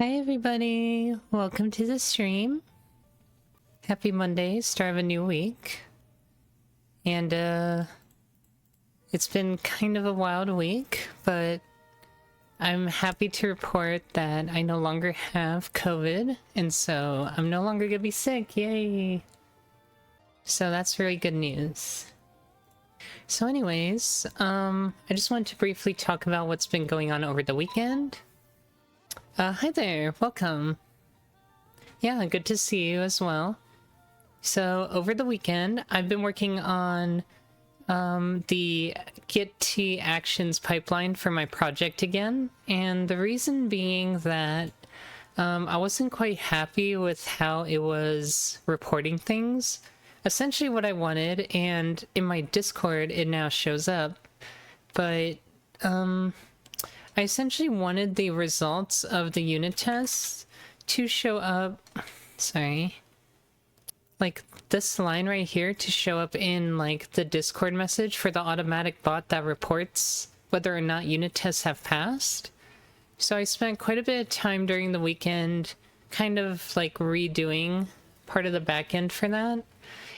Hi everybody, welcome to the stream. Happy Monday, start of a new week. And it's been kind of a wild week, but I'm happy to report that I no longer have COVID, and so I'm no longer gonna be sick, yay! So that's really good news. So anyways, I just wanted to briefly talk about what's been going on over the weekend. Hi there, welcome. Yeah, good to see you as well. So over the weekend, I've been working on the Git actions pipeline for my project again. And the reason being that I wasn't quite happy with how it was reporting things. Essentially what I wanted, and in my Discord it now shows up, but I essentially wanted the results of the unit tests to show up, sorry, like this line right here to show up in like the Discord message for the automatic bot that reports whether or not unit tests have passed. So I spent quite a bit of time during the weekend kind of like redoing part of the backend for that.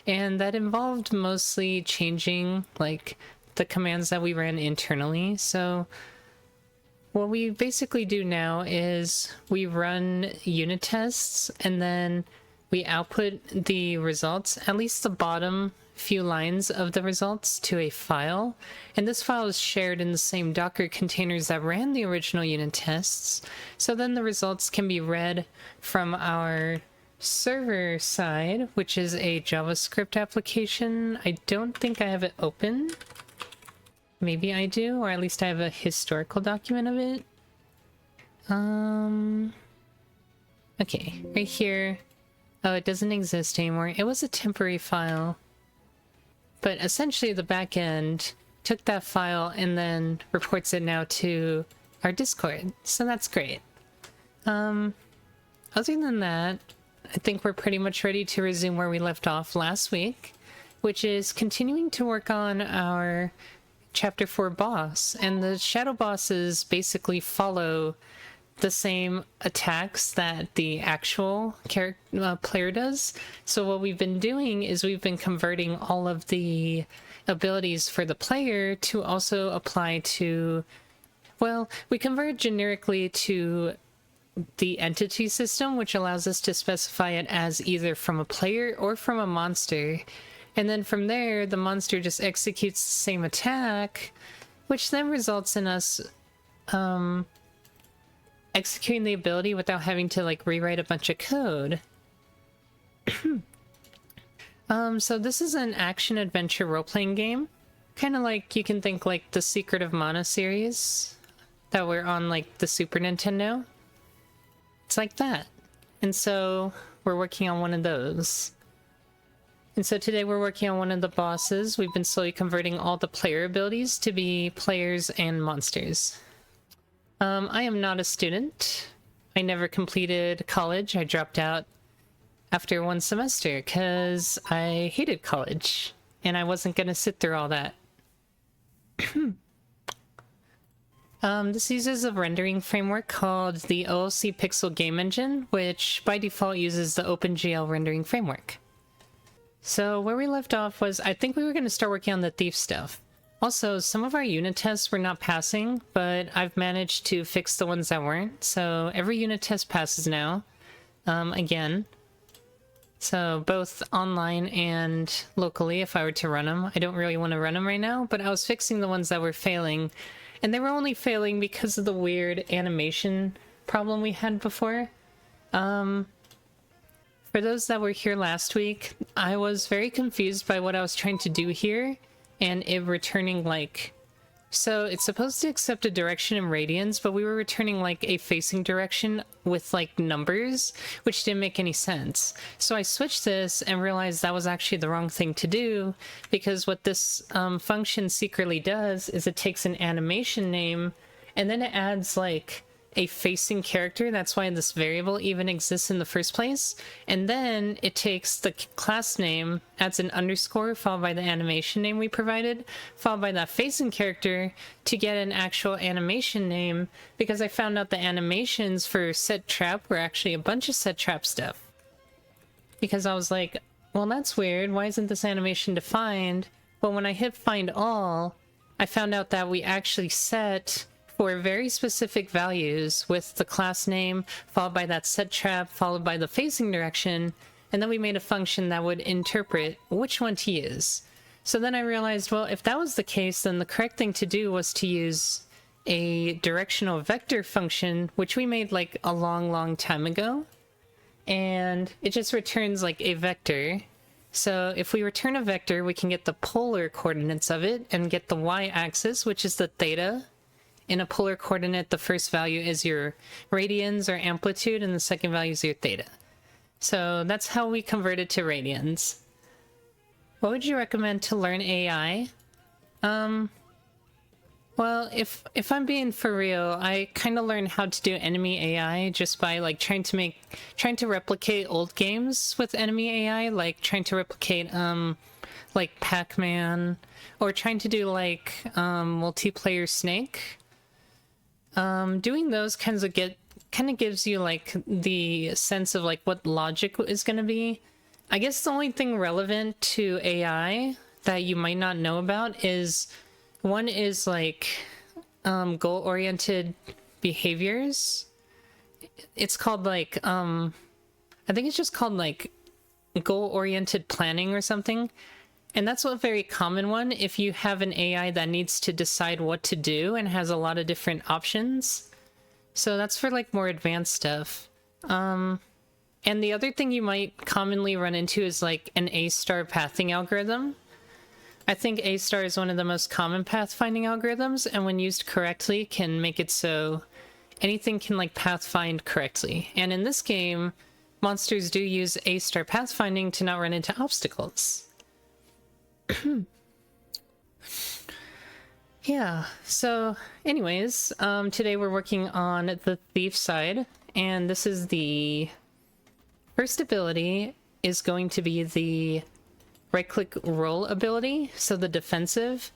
And that involved mostly changing like the commands that we ran internally. So what we basically do now is we run unit tests and then we output the results, at least the bottom few lines of the results, to a file. And this file is shared in the same Docker containers that ran the original unit tests. So then the results can be read from our server side, which is a JavaScript application. I don't think I have it open. Maybe I do, or at least I have a historical document of it. Okay, right here. Oh, it doesn't exist anymore. It was a temporary file. But essentially the backend took that file and then reports it now to our Discord. So that's great. Other than that, I think we're pretty much ready to resume where we left off last week, which is continuing to work on our Chapter 4 boss, and the shadow bosses basically follow the same attacks that the actual player does. So what we've been doing is we've been converting all of the abilities for the player to also apply to, well, we convert generically to the entity system, which allows us to specify it as either from a player or from a monster. And then from there, the monster just executes the same attack, which then results in us executing the ability without having to like rewrite a bunch of code. So this is an action adventure role-playing game. Kind of like, you can think like the Secret of Mana series that were on like the Super Nintendo. It's like that. And so we're working on one of those. And so today we're working on one of the bosses. We've been slowly converting all the player abilities to be players and monsters. I am not a student. I never completed college. I dropped out after one semester because I hated college and I wasn't going to sit through all that. This uses a rendering framework called the OLC Pixel Game Engine, which by default uses the OpenGL rendering framework. So where we left off was, I think we were going to start working on the thief stuff. Also, some of our unit tests were not passing, but I've managed to fix the ones that weren't. So every unit test passes now, again. So both online and locally, if I were to run them. I don't really want to run them right now, but I was fixing the ones that were failing. And they were only failing because of the weird animation problem we had before. For those that were here last week, I was very confused by what I was trying to do here, and it returning like... So it's supposed to accept a direction in radians, but we were returning like a facing direction with like numbers, which didn't make any sense. So I switched this and realized that was actually the wrong thing to do, because what this function secretly does is it takes an animation name and then it adds like a facing character. That's why this variable even exists in the first place. And then it takes the class name, adds an underscore, followed by the animation name we provided, followed by that facing character to get an actual animation name, because I found out the animations for set trap were actually a bunch of set trap stuff. Because I was like, well, that's weird. Why isn't this animation defined? But when I hit find all, I found out that we actually set for very specific values with the class name, followed by that set trap, followed by the facing direction, and then we made a function that would interpret which one to use. So then I realized, well, if that was the case, then the correct thing to do was to use a directional vector function, which we made like a long time ago. And it just returns like a vector. So if we return a vector, we can get the polar coordinates of it and get the y-axis, which is the theta. In a polar coordinate, the first value is your radians or amplitude, and the second value is your theta. So that's how we converted to radians. What would you recommend to learn AI? Well, if I'm being for real, I kind of learned how to do enemy AI just by like trying to replicate old games with enemy AI, like trying to replicate like Pac-Man, or trying to do like multiplayer Snake. Doing those kind of gives you like the sense of like what logic is going to be. I guess the only thing relevant to AI that you might not know about is one is like goal-oriented behaviors. It's called like I think it's just called like goal-oriented planning or something. And that's a very common one if you have an AI that needs to decide what to do and has a lot of different options. So that's for like more advanced stuff. And the other thing you might commonly run into is like an A-star pathing algorithm. I think A-star is one of the most common pathfinding algorithms, and when used correctly can make it so anything can like pathfind correctly. And in this game, monsters do use A-star pathfinding to not run into obstacles. Yeah, so anyways, today we're working on the thief side, and this is the first ability is going to be the right-click roll ability, so the defensive.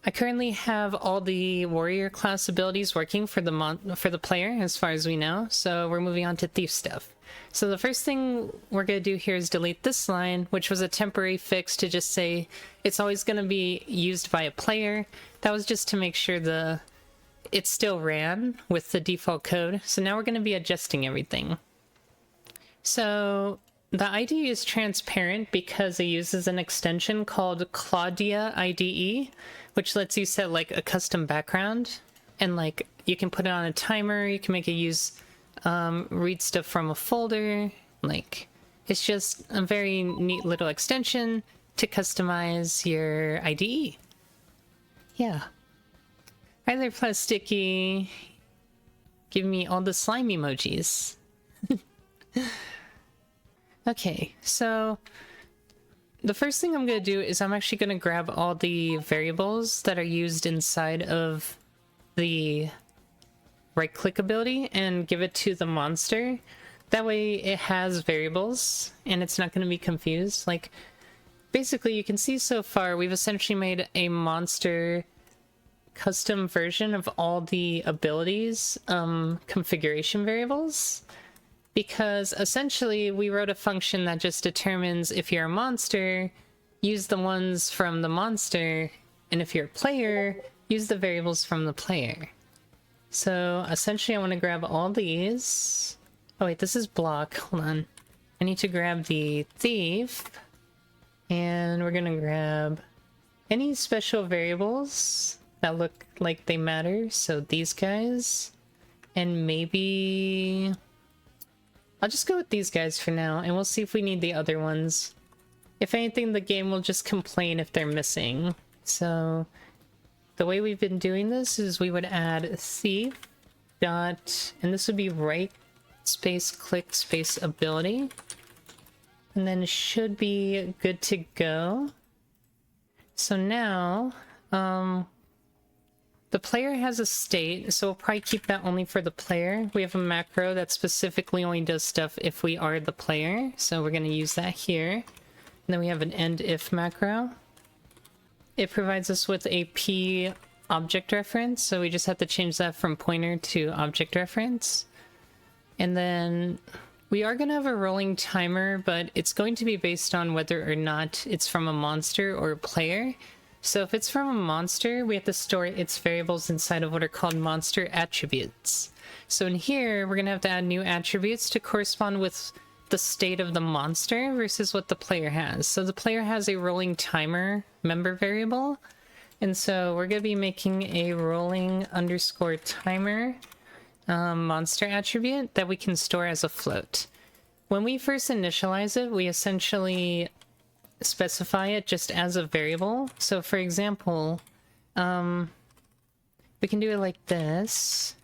I currently have all the warrior class abilities working for the player, as far as we know, so we're moving on to thief stuff. So the first thing we're going to do here is delete this line, which was a temporary fix to just say it's always going to be used by a player. That was just to make sure it still ran with the default code. So now we're going to be adjusting everything. So the IDE is transparent because it uses an extension called Claudia IDE, which lets you set like a custom background, and like you can put it on a timer, you can make it use read stuff from a folder. Like, it's just a very neat little extension to customize your IDE. Yeah. Hi there, Plasticky. Give me all the slime emojis. Okay, so the first thing I'm going to do is I'm actually going to grab all the variables that are used inside of the right-click ability and give it to the monster. That way it has variables and it's not going to be confused. Like, basically you can see so far we've essentially made a monster custom version of all the abilities configuration variables, because essentially we wrote a function that just determines if you're a monster, use the ones from the monster, and if you're a player, use the variables from the player. So essentially I want to grab all these. Oh wait, this is block. Hold on. I need to grab the thief. And we're gonna grab any special variables that look like they matter. So these guys. And maybe I'll just go with these guys for now, and we'll see if we need the other ones. If anything, the game will just complain if they're missing. So the way we've been doing this is we would add thief dot, and this would be right space click space ability, and then it should be good to go. So now The player has a state, so we'll probably keep that only for the player. We have a macro that specifically only does stuff if we are the player, so we're going to use that here. And then we have an end if macro. It provides us with a p object reference, so we just have to change that from pointer to object reference. And then we are going to have a rolling timer, but it's going to be based on whether or not it's from a monster or a player. So if it's from a monster, we have to store its variables inside of what are called monster attributes. So in here, we're going to have to add new attributes to correspond with the state of the monster versus what the player has. So the player has a rolling timer member variable. And so we're going to be making a rolling underscore timer monster attribute that we can store as a float. When we first initialize it, we essentially specify it just as a variable. So for example, we can do it like this.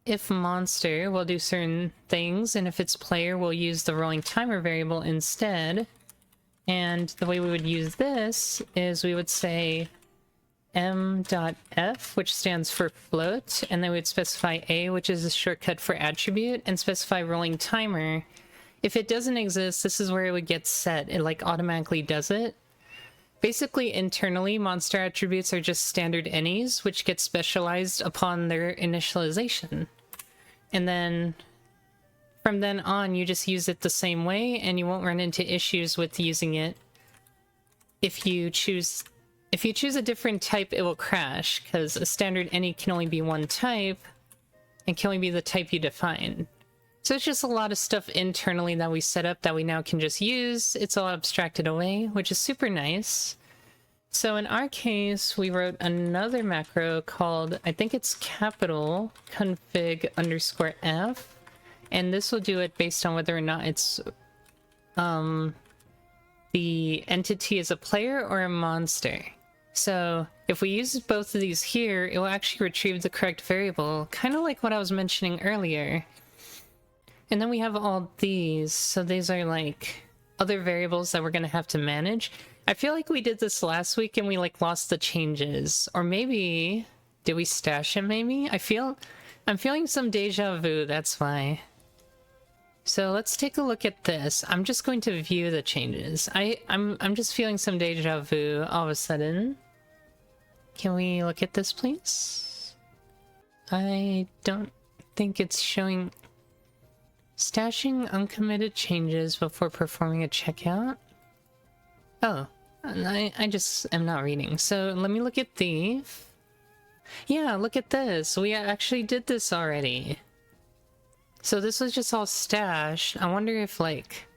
If monster, we'll do certain things, and if it's player, we'll use the rolling timer variable instead. And the way we would use this is we would say m.f, which stands for float, and then we'd specify a, which is a shortcut for attribute, and specify rolling timer. If it doesn't exist, this is where it would get set. It like automatically does it. Basically, internally, monster attributes are just standard any's, which get specialized upon their initialization. And then from then on, you just use it the same way, and you won't run into issues with using it. If you choose a different type, it will crash, because a standard any can only be one type, and can only be the type you define. So it's just a lot of stuff internally that we set up that we now can just use. It's all abstracted away, which is super nice. So in our case, we wrote another macro called, I think it's capital config underscore f. And this will do it based on whether or not it's the entity is a player or a monster. So if we use both of these here, it will actually retrieve the correct variable, kind of like what I was mentioning earlier. And then we have all these, so these are like other variables that we're going to have to manage. I feel like we did this last week and we like lost the changes. Or maybe, did we stash them maybe? I'm feeling some deja vu, that's why. So let's take a look at this. I'm just going to view the changes. I'm just feeling some deja vu all of a sudden. Can we look at this, please? I don't think it's showing... Stashing uncommitted changes before performing a checkout? Oh, I just am not reading. So let me look at the... Yeah, look at this. We actually did this already. So this was just all stashed. I wonder if, like,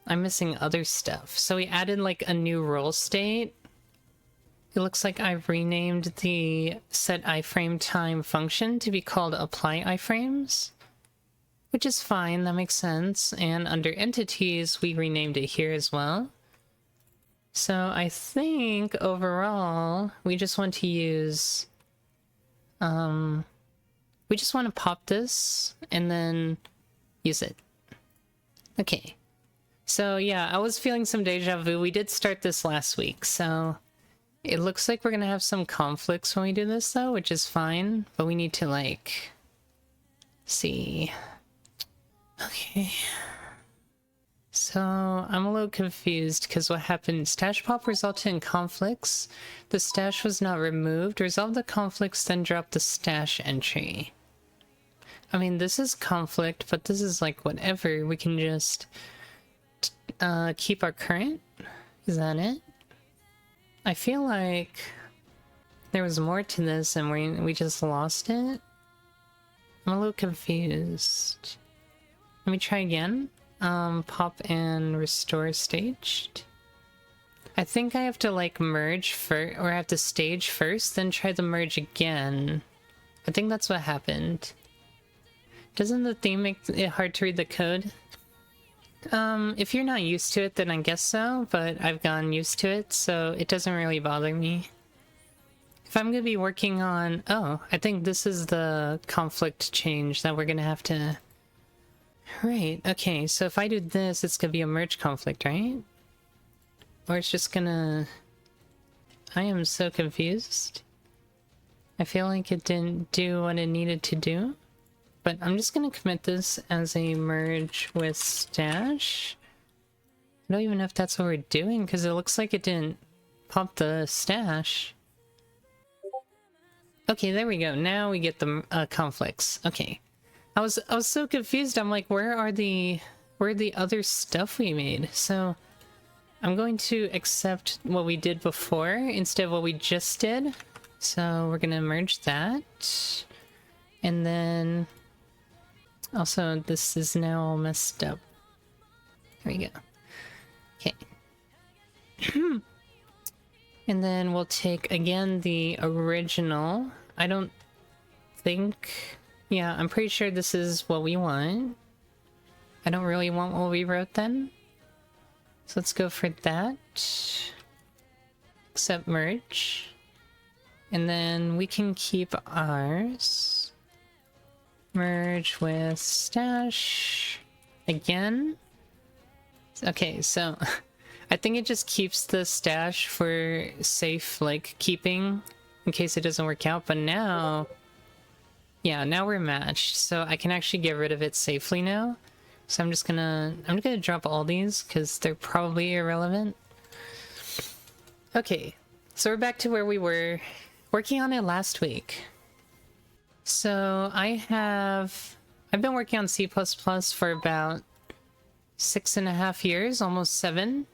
I'm missing other stuff. So we added, like, a new roll state. It looks like I've renamed the set iframe time function to be called apply iframes. Which is fine, that makes sense. And under entities, we renamed it here as well. So I think overall, we just want to use... we just want to pop this and then use it. Okay. So yeah, I was feeling some deja vu. We did start this last week, so... It looks like we're gonna have some conflicts when we do this though, which is fine. But we need to like... see... Okay, so I'm a little confused because what happened, stash pop resulted in conflicts. The stash was not removed. Resolve the conflicts, then drop the stash entry. I mean, this is conflict, but this is like whatever. We can just keep our current. Is that it? I feel like there was more to this and we just lost it. I'm a little confused. Let me try again. Pop and restore staged. I think I have to like merge first, or I have to stage first, then try the merge again. I think that's what happened. Doesn't the theme make it hard to read the code? If you're not used to it, then I guess so, but I've gotten used to it, so it doesn't really bother me. If I'm gonna be working on... Oh, I think this is the conflict change that we're gonna have to... Right, okay, so if I do this, it's gonna be a merge conflict, right? Or it's just gonna... I am so confused. I feel like it didn't do what it needed to do. But I'm just gonna commit this as a merge with stash. I don't even know if that's what we're doing, because it looks like it didn't pop the stash. Okay, there we go. Now we get the conflicts. Okay. I was so confused. I'm like, where are the other stuff we made? So I'm going to accept what we did before instead of what we just did. So we're gonna merge that. And then also this is now all messed up. There we go. Okay. And then we'll take again the original. I don't think... Yeah, I'm pretty sure this is what we want. I don't really want what we wrote then. So let's go for that. Accept merge. And then we can keep ours. Merge with stash. Again. Okay, so I think it just keeps the stash for safe, like, keeping in case it doesn't work out. But now... Yeah, now we're matched, so I can actually get rid of it safely now. So I'm gonna drop all these because they're probably irrelevant. Okay, so we're back to where we were working on it last week. So I've been working on C++ for about 6.5 years, almost 7.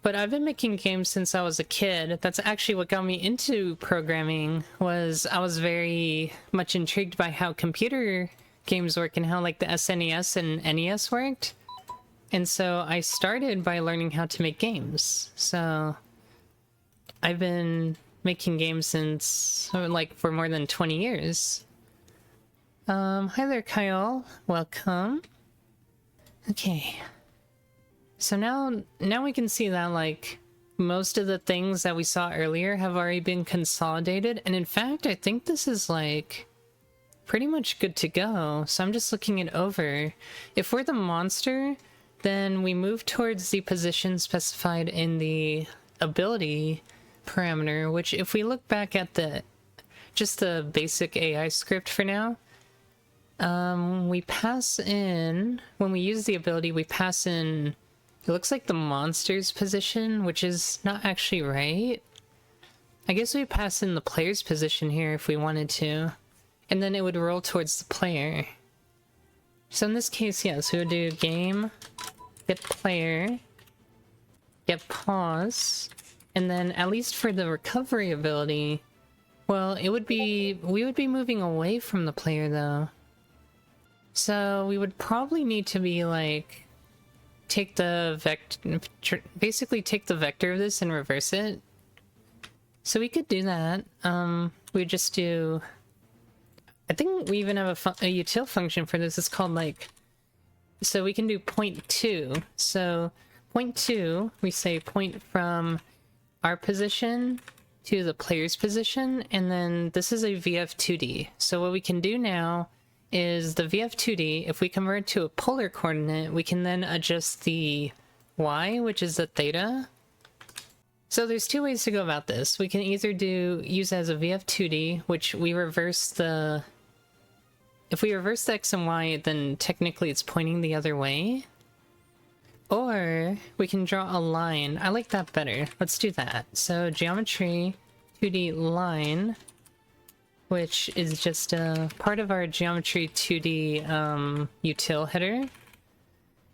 But I've been making games since I was a kid. That's actually what got me into programming. Was I was very much intrigued by how computer games work and how like the SNES and NES worked. And so I started by learning how to make games. So I've been making games since like for more than 20 years. Hi there, Kyle. Welcome. Okay. So now we can see that like most of the things that we saw earlier have already been consolidated. And in fact, I think this is like pretty much good to go. So I'm just looking it over. If we're the monster, then we move towards the position specified in the ability parameter, which if we look back at just the basic AI script for now, we pass in, when we use the ability, we pass in, it looks like the monster's position, which is not actually right. I guess we pass in the player's position here if we wanted to, and then it would roll towards the player. So in this case, yes, we would do game, get player, get pause, and then at least for the recovery ability, well, we would be moving away from the player though. So we would probably need to be like, take the vector, basically take the vector of this and reverse it. So we could do that. We just do, I think we even have a util function for this. It's called like, so we can do 0.2. So 0.2, we say point from our position to the player's position, and then this is a VF2D. So what we can do now is the VF2D, if we convert it to a polar coordinate, we can then adjust the Y, which is the theta. So there's two ways to go about this. We can either use as a VF2D, which we reverse the... If we reverse the X and Y, then technically it's pointing the other way. Or we can draw a line. I like that better. Let's do that. So geometry 2D line, which is just a part of our geometry 2D util header.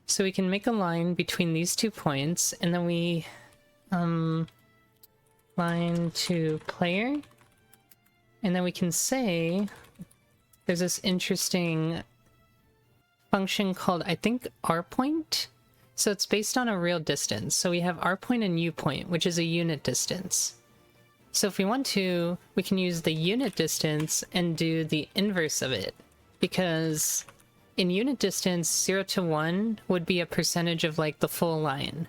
So we can make a line between these 2 points, and then we line to player, and then we can say there's this interesting function called, I think, rPoint. So it's based on a real distance. So we have rPoint and uPoint, which is a unit distance. So if we want to, we can use the unit distance and do the inverse of it, because in unit distance, 0 to 1 would be a percentage of like the full line.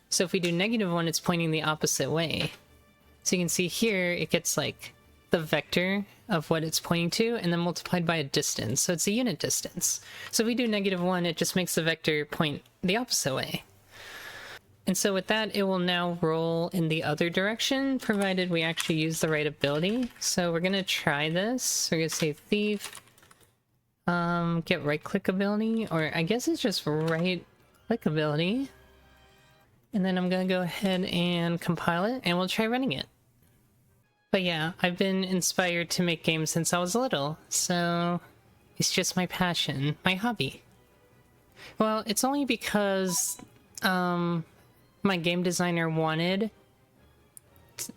So if we do -1, it's pointing the opposite way. So you can see here, it gets like the vector of what it's pointing to and then multiplied by a distance. So it's a unit distance. So if we do -1, it just makes the vector point the opposite way. And so with that, it will now roll in the other direction, provided we actually use the right ability. So we're gonna try this. We're gonna say thief, get right click ability, or I guess it's just right click ability. And then I'm gonna go ahead and compile it, and we'll try running it. But yeah, I've been inspired to make games since I was little, so it's just my passion, my hobby. Well, it's only because my game designer wanted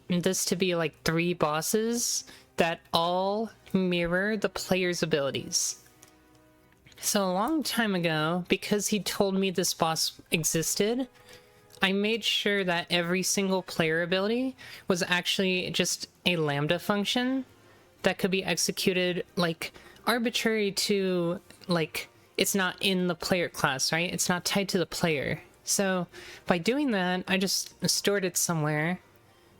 this to be like 3 bosses that all mirror the player's abilities. So a long time ago, because he told me this boss existed, I made sure that every single player ability was actually just a lambda function that could be executed like arbitrary to, like, it's not in the player class, right? It's not tied to the player. So by doing that, I just stored it somewhere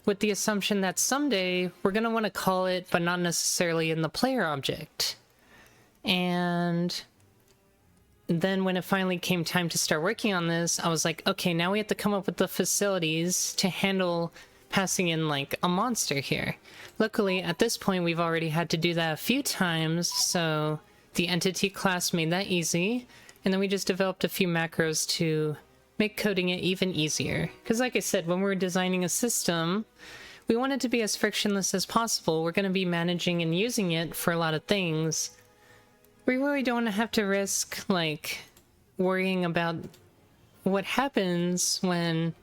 with the assumption that someday we're going to want to call it, but not necessarily in the player object. And then when it finally came time to start working on this, I was like, okay, now we have to come up with the facilities to handle passing in like a monster here. Luckily, at this point, we've already had to do that a few times, so the entity class made that easy. And then we just developed a few macros to make coding it even easier. Because like I said, when we're designing a system, we want it to be as frictionless as possible. We're going to be managing and using it for a lot of things. We really don't want to have to risk, like, worrying about what happens when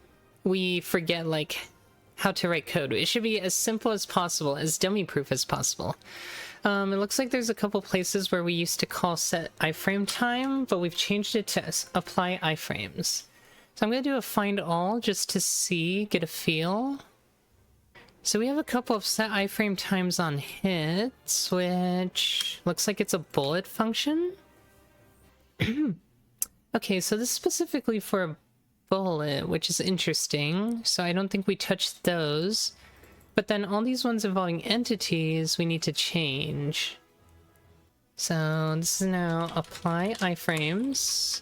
we forget, like, how to write code. It should be as simple as possible, as dummy-proof as possible. It looks like there's a couple places where we used to call set iframe time, but we've changed it to apply iframes. So I'm going to do a find all just to see, get a feel. So we have a couple of set iframe times on hits, which looks like it's a bullet function. Okay, so this is specifically for a bullet, which is interesting. So I don't think we touched those. But then all these ones involving entities, we need to change. So this is now apply iframes.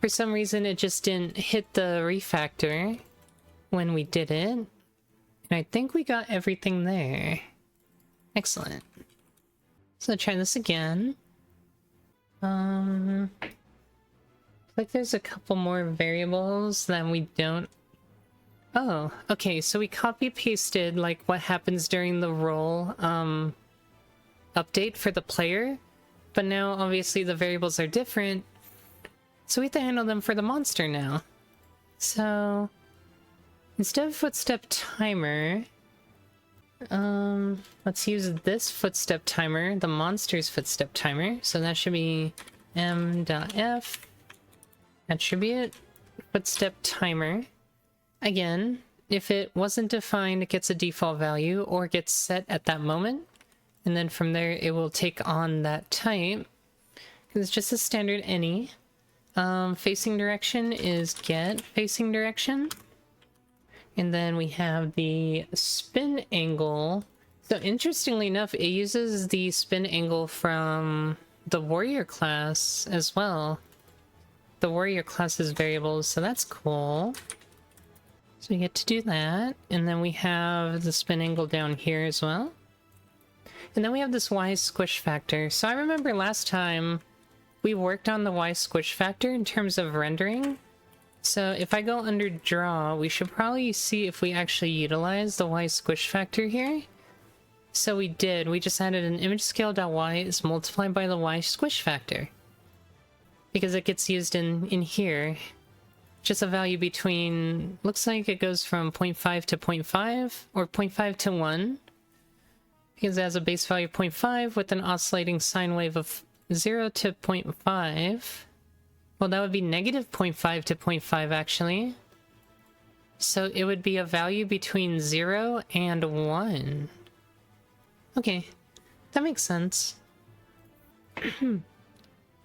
For some reason, it just didn't hit the refactor when we did it. And I think we got everything there. Excellent. So try this again. Like there's a couple more variables that we don't... Oh, okay, so we copy pasted like what happens during the roll update for the player, but now obviously the variables are different, so we have to handle them for the monster now. So instead of footstep timer, let's use this footstep timer, the monster's footstep timer. So that should be m.f attribute footstep timer. Again, if it wasn't defined, it gets a default value or gets set at that moment. And then from there, it will take on that type. It's just a standard any. Facing direction is get facing direction. And then we have the spin angle. So interestingly enough, it uses the spin angle from the warrior class as well. The warrior class's variables, so that's cool. So we get to do that. And then we have the spin angle down here as well. And then we have this Y squish factor. So I remember last time we worked on the Y squish factor in terms of rendering. So if I go under draw, we should probably see if we actually utilize the Y squish factor here. So we did. We just added an image scale.y is multiplied by the Y squish factor. Because it gets used in here. Just a value between, looks like it goes from 0.5 to 0.5 or 0.5 to 1. Because it has a base value of 0.5 with an oscillating sine wave of 0 to 0.5. Well, that would be negative 0.5 to 0.5 actually. So it would be a value between 0 and 1. Okay, that makes sense.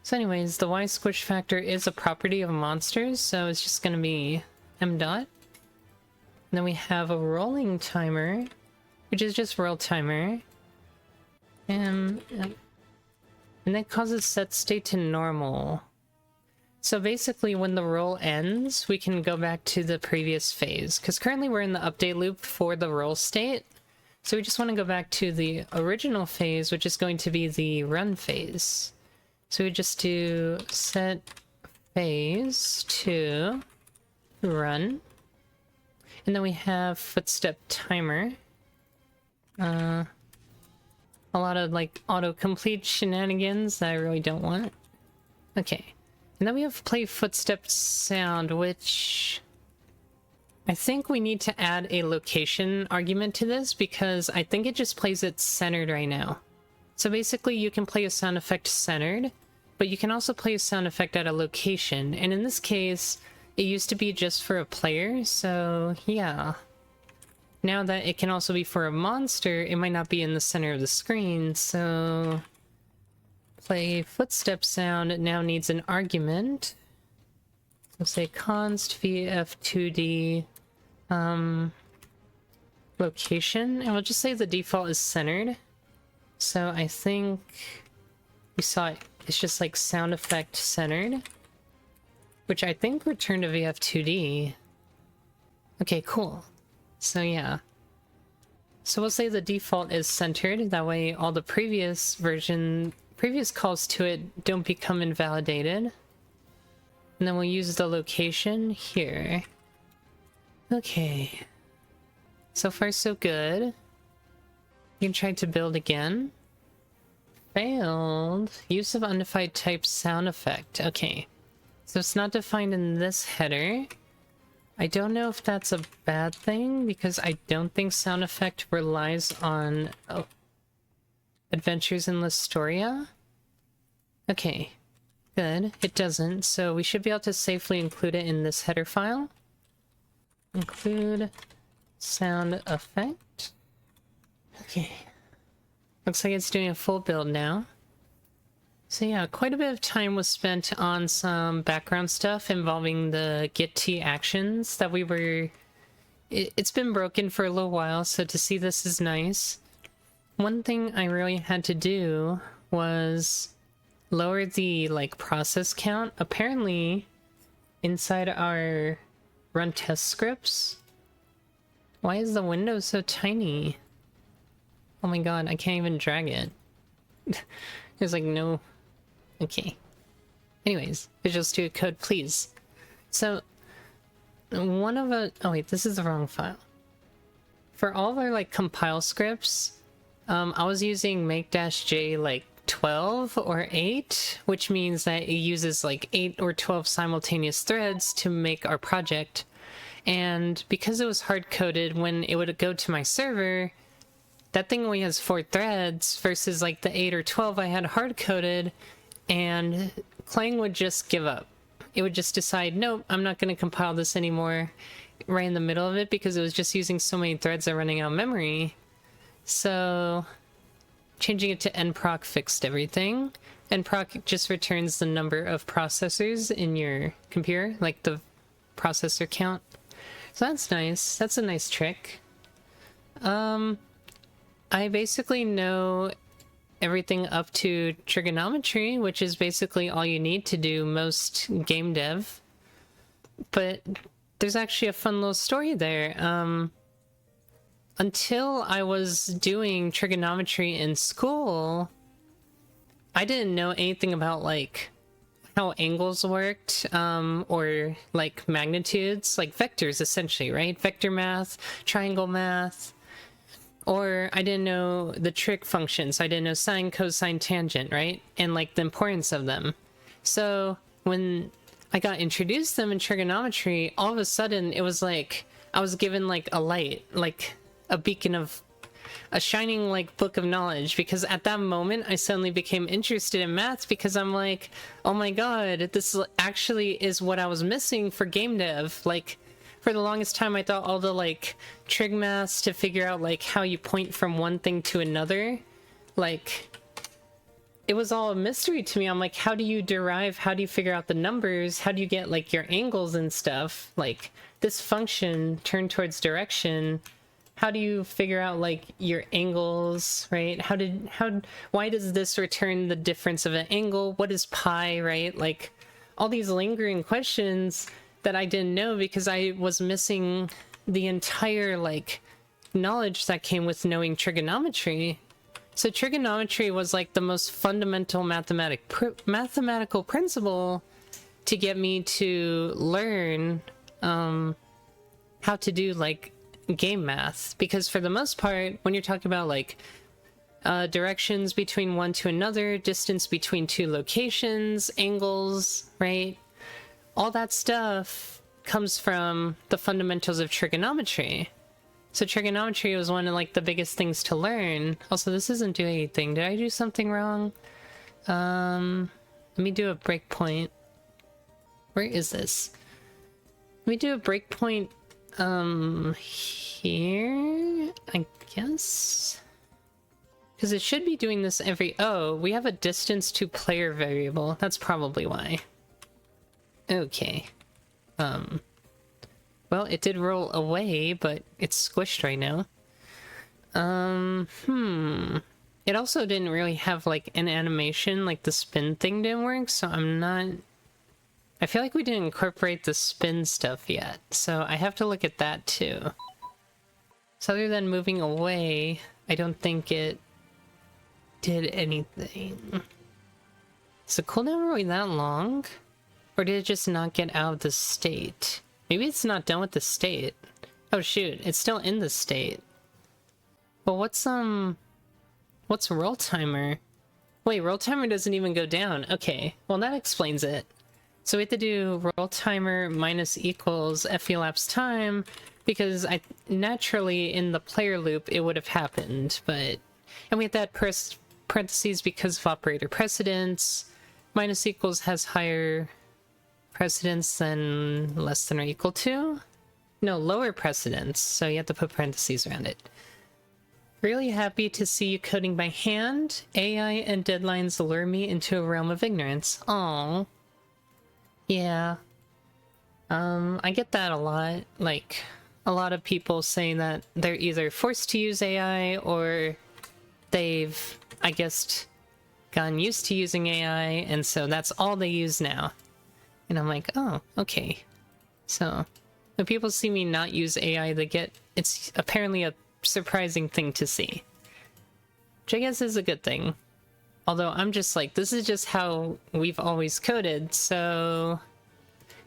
So anyways, the Y squish factor is a property of monsters, so it's just going to be m dot. And then we have a rolling timer, which is just roll timer. And that causes set state to normal. So basically when the roll ends, we can go back to the previous phase, because currently we're in the update loop for the roll state. So we just want to go back to the original phase, which is going to be the run phase. So we just do set phase to run. And then we have footstep timer. A lot of like autocomplete shenanigans that I really don't want. Okay. And then we have play footstep sound, which I think we need to add a location argument to this because I think it just plays it centered right now. So basically you can play a sound effect centered, but you can also play a sound effect at a location. And in this case, it used to be just for a player, so yeah. Now that it can also be for a monster, it might not be in the center of the screen, so play footstep sound now needs an argument. So say const vf2d location, and we'll just say the default is centered. So I think we saw it, it's just like sound effect centered, which I think returned to vf2d. Okay, cool. So yeah. So we'll say the default is centered, that way all the previous calls to it don't become invalidated. And then we'll use the location here. Okay. So far so good. You can try to build again. Failed. Use of undefined type sound effect. Okay. So it's not defined in this header. I don't know if that's a bad thing, because I don't think sound effect relies on Adventures in Listoria. Okay, good. It doesn't, so we should be able to safely include it in this header file. Include sound effect. Okay. Looks like it's doing a full build now. So yeah, quite a bit of time was spent on some background stuff involving the get actions that we were... It's been broken for a little while, so to see this is nice. One thing I really had to do was lower the like process count. Apparently, inside our run test scripts... Why is the window so tiny? Oh my god, I can't even drag it. There's like no... Okay. Anyways, Visual Studio Code, please. So, one of a... Oh wait, this is the wrong file. For all of our, like, compile scripts, I was using make-j, like, 12 or 8, which means that it uses, like, 8 or 12 simultaneous threads to make our project. And because it was hard-coded, when it would go to my server, that thing only has 4 threads versus, like, the 8 or 12 I had hard-coded. And Clang would just give up. It would just decide, nope, I'm not going to compile this anymore right in the middle of it because it was just using so many threads that are running out of memory. So changing it to nproc fixed everything. Nproc just returns the number of processors in your computer, like the processor count. So that's nice. That's a nice trick. I basically know everything up to trigonometry, which is basically all you need to do most game dev. But there's actually a fun little story there. Until I was doing trigonometry in school, I didn't know anything about, like, how angles worked, or, like, magnitudes, like vectors, essentially, right? Vector math, triangle math. Or I didn't know the trig functions. I didn't know sine, cosine, tangent, right? And like the importance of them. So when I got introduced to them in trigonometry, all of a sudden it was like I was given like a light, like a beacon of a shining like book of knowledge, because at that moment I suddenly became interested in maths because I'm like, oh my god, this actually is what I was missing for game dev. Like, for the longest time, I thought all the, like, trig maths to figure out, like, how you point from one thing to another, like, it was all a mystery to me. I'm like, how do you figure out the numbers? How do you get, like, your angles and stuff? Like, this function, turn towards direction, how do you figure out, like, your angles, right? Why does this return the difference of an angle? What is pi, right? Like, all these lingering questions that I didn't know because I was missing the entire, like, knowledge that came with knowing trigonometry. So trigonometry was like the most fundamental mathematical principle to get me to learn how to do like game math, because for the most part when you're talking about like directions between one to another, distance between two locations, angles, right, all that stuff comes from the fundamentals of trigonometry. So trigonometry was one of like the biggest things to learn. Also, this isn't doing anything. Did I do something wrong? Let me do a breakpoint. Where is this? Let me do a breakpoint here, I guess. Because it should be doing this every... Oh, we have a distance to player variable. That's probably why. Okay. Well, it did roll away, but it's squished right now. It also didn't really have, like, an animation, like the spin thing didn't work, so I'm not... I feel like we didn't incorporate the spin stuff yet, so I have to look at that too. So other than moving away, I don't think it did anything. Is the cooldown really that long? Or did it just not get out of the state? Maybe it's not done with the state. Oh shoot, it's still in the state. Well, what's roll timer? Wait, roll timer doesn't even go down. Okay, well that explains it. So we have to do roll timer minus equals felapse time, because naturally in the player loop it would have happened, but... And we have that parentheses because of operator precedence. Minus equals has higher precedence than less than or equal to? No, lower precedence, so you have to put parentheses around it. Really happy to see you coding by hand. AI and deadlines lure me into a realm of ignorance. Aww. Yeah. I get that a lot. Like, a lot of people saying that they're either forced to use AI or they've, I guess, gotten used to using AI, and so that's all they use now. And I'm like, oh, okay. So, when people see me not use AI, it's apparently a surprising thing to see. Which I guess is a good thing. Although I'm just like, this is just how we've always coded, so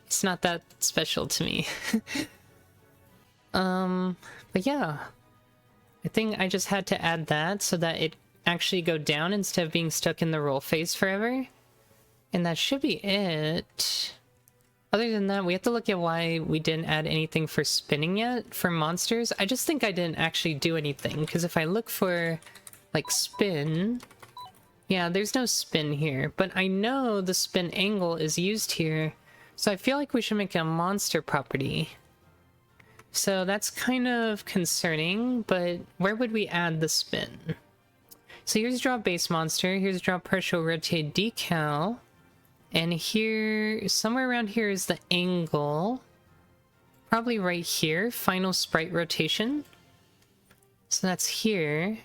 it's not that special to me. But yeah. I think I just had to add that so that it actually go down instead of being stuck in the roll phase forever. And that should be it. Other than that, we have to look at why we didn't add anything for spinning yet for monsters. I just think I didn't actually do anything, because if I look for, like, spin... Yeah, there's no spin here, but I know the spin angle is used here, so I feel like we should make a monster property. So that's kind of concerning, but where would we add the spin? So here's draw base monster, here's draw partial rotate decal, and here, somewhere around here is the angle. Probably right here, final sprite rotation. So that's here.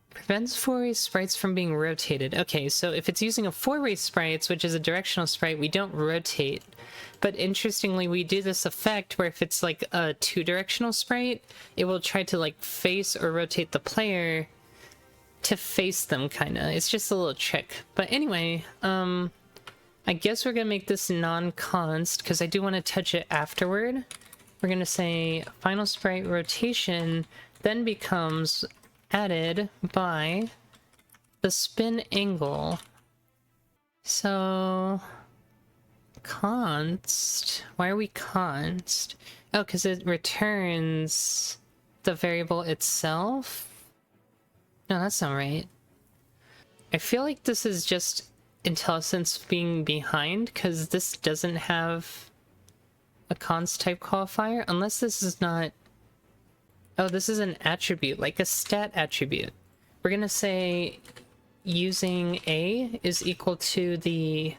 Prevents 4-way sprites from being rotated. Okay, so if it's using a 4-way sprites, which is a directional sprite, we don't rotate. But interestingly, we do this effect where if it's like a 2-directional sprite, it will try to like face or rotate the player to face them, kinda. It's just a little trick. But anyway, I guess we're gonna make this non-const, because I do want to touch it afterward. We're gonna say final sprite rotation then becomes added by the spin angle. So const, why are we const? Oh, because it returns the variable itself? No, that's not right. I feel like this is just IntelliSense being behind, because this doesn't have a const type qualifier, unless this is not... Oh, this is an attribute, like a stat attribute. We're gonna say using A is equal to the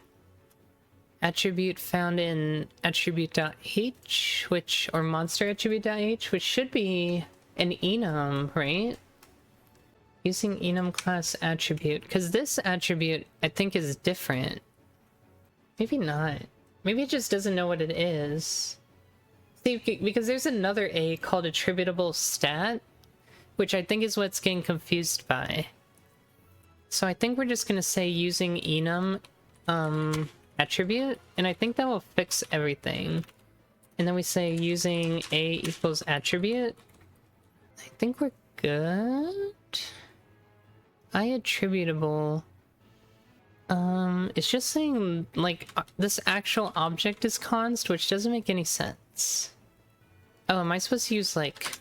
attribute found in attribute.h, or monster attribute.h, which should be an enum, right? Using enum class attribute, because this attribute I think is different. Maybe not. Maybe it just doesn't know what it is. See, because there's another A called attributable stat, which I think is what's getting confused by. So I think we're just gonna say using enum attribute, and I think that will fix everything. And then we say using A equals attribute. I think we're good. I attributable. It's just saying, like, this actual object is const, which doesn't make any sense. Oh, am I supposed to use, like...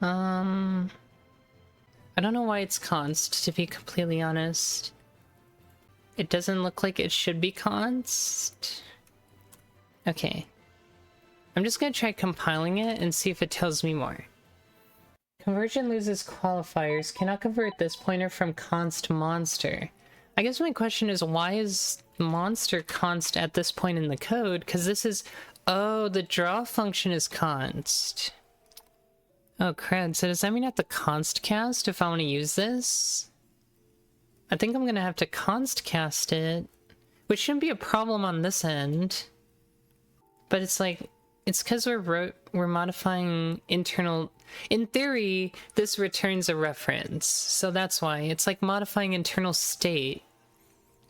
I don't know why it's const, to be completely honest. It doesn't look like it should be const. Okay. I'm just gonna try compiling it and see if it tells me more. Conversion loses qualifiers. Cannot convert this pointer from const to monster. I guess my question is, why is monster const at this point in the code? Because this is... Oh, the draw function is const. Oh, crud. So does that mean I have to const cast if I want to use this? I think I'm going to have to const cast it, which shouldn't be a problem on this end. But it's like... It's because we're modifying internal... In theory, this returns a reference, so that's why. It's like modifying internal state.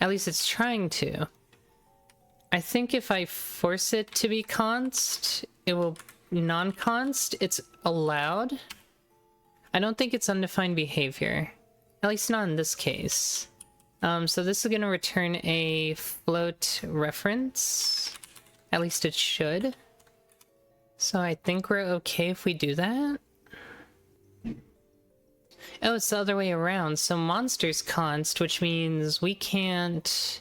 At least it's trying to. I think if I force it to be const, it will... Non-const, it's allowed. I don't think it's undefined behavior. At least not in this case. So this is going to return a float reference. At least it should. So I think we're okay if we do that. Oh, it's the other way around. So monster's const, which means we can't...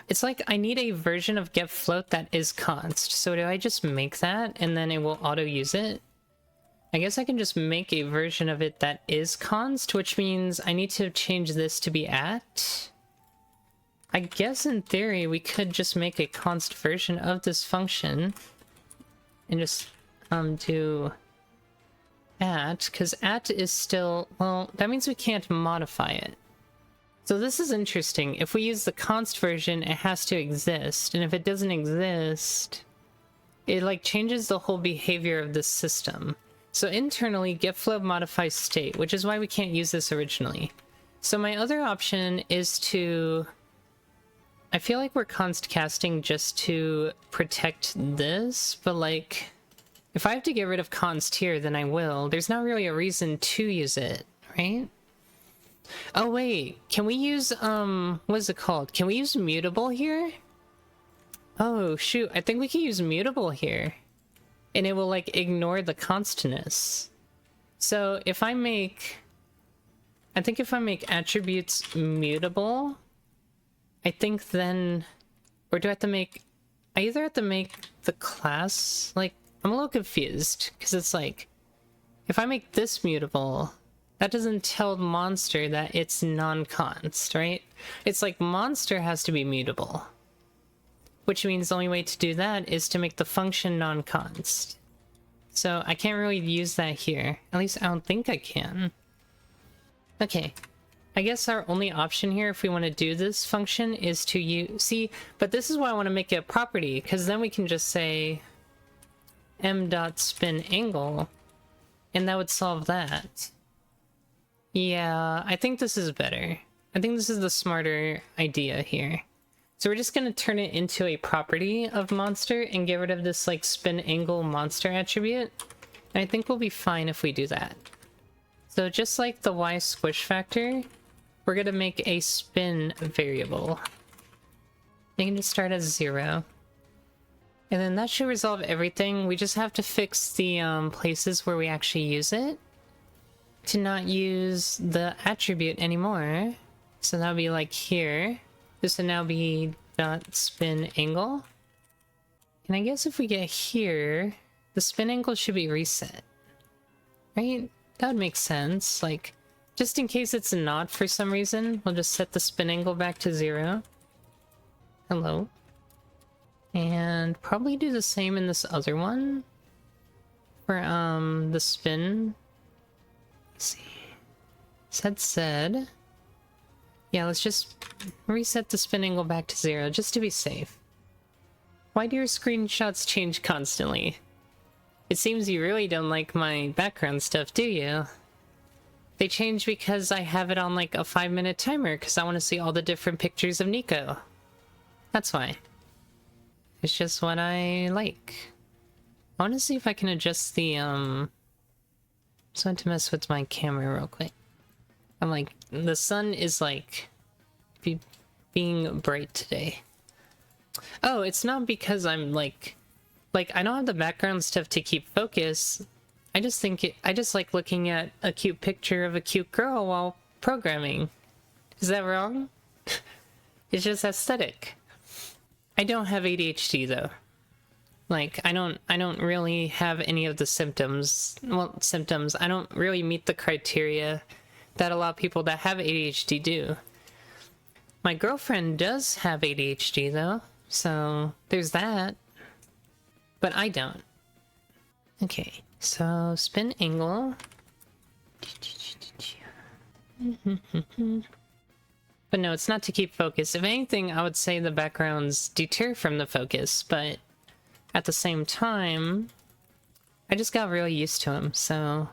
It's like I need a version of getFloat that is const. So do I just make that and then it will auto-use it? I guess I can just make a version of it that is const, which means I need to change this to be at. I guess in theory we could just make a const version of this function and just do at, because at is still, well, that means we can't modify it. So this is interesting. If we use the const version, it has to exist, and if it doesn't exist, it like changes the whole behavior of the system. So internally, getFloat modifies state, which is why we can't use this originally. So my other option is to... I feel like we're const casting just to protect this, but like, if I have to get rid of const here, then I will. There's not really a reason to use it, right? Oh wait, can we use, what is it called? Can we use mutable here? Oh shoot, I think we can use mutable here. And it will like ignore the constness. So if I make... I think if I make attributes mutable, I think then... Or do I have to make... I either have to make the class... Like, I'm a little confused, because it's like... If I make this mutable... That doesn't tell monster that it's non-const, right? It's like monster has to be mutable. Which means the only way to do that is to make the function non-const. So I can't really use that here. At least I don't think I can. Okay. I guess our only option here if we want to do this function is to use... See, but this is why I want to make it a property, because then we can just say m.spinAngle, and that would solve that. Yeah, I think this is better. I think this is the smarter idea here. So we're just going to turn it into a property of monster and get rid of this like spin angle monster attribute. And I think we'll be fine if we do that. So just like the y squish factor, we're going to make a spin variable. Making it start as 0. And then that should resolve everything. We just have to fix the places where we actually use it to not use the attribute anymore. So that would be like here. This would now be dot spin angle. And I guess if we get here, the spin angle should be reset. Right? That would make sense. Like, just in case it's not for some reason, we'll just set the spin angle back to 0. Hello. And probably do the same in this other one. For the spin. Let's see. Said. Yeah, let's just reset the spin angle back to 0, just to be safe. Why do your screenshots change constantly? It seems you really don't like my background stuff, do you? They change because I have it on like a 5-minute timer because I want to see all the different pictures of Nico. That's why. It's just what I like. I want to see if I can adjust the, just want to mess with my camera real quick. I'm like, the sun is like, being bright today. Oh, it's not because I'm like, I don't have the background stuff to keep focus. I just think I just like looking at a cute picture of a cute girl while programming. Is that wrong? It's just aesthetic. I don't have ADHD though. Like, I don't really have any of the symptoms. Well, symptoms. I don't really meet the criteria that a lot of people that have ADHD do. My girlfriend does have ADHD though, so there's that. But I don't. Okay, so spin angle. But no, it's not to keep focus. If anything, I would say the backgrounds deter from the focus, but at the same time, I just got really used to them, so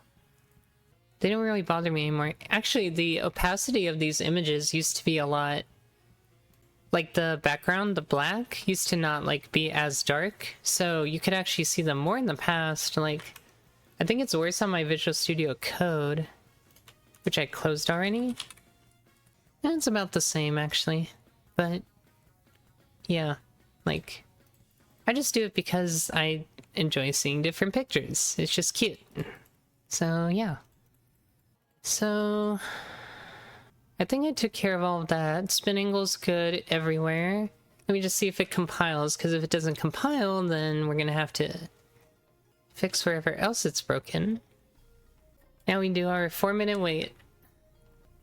they don't really bother me anymore. Actually, the opacity of these images used to be a lot... Like, the background, the black, used to not, like, be as dark, so you could actually see them more in the past. Like, I think it's worse on my Visual Studio Code, which I closed already. And it's about the same, actually. But, yeah, like, I just do it because I enjoy seeing different pictures. It's just cute. So, yeah. So... I think I took care of all of that. Spin angle's good everywhere. Let me just see if it compiles, because if it doesn't compile, then we're gonna have to fix wherever else it's broken. Now we do our 4-minute wait.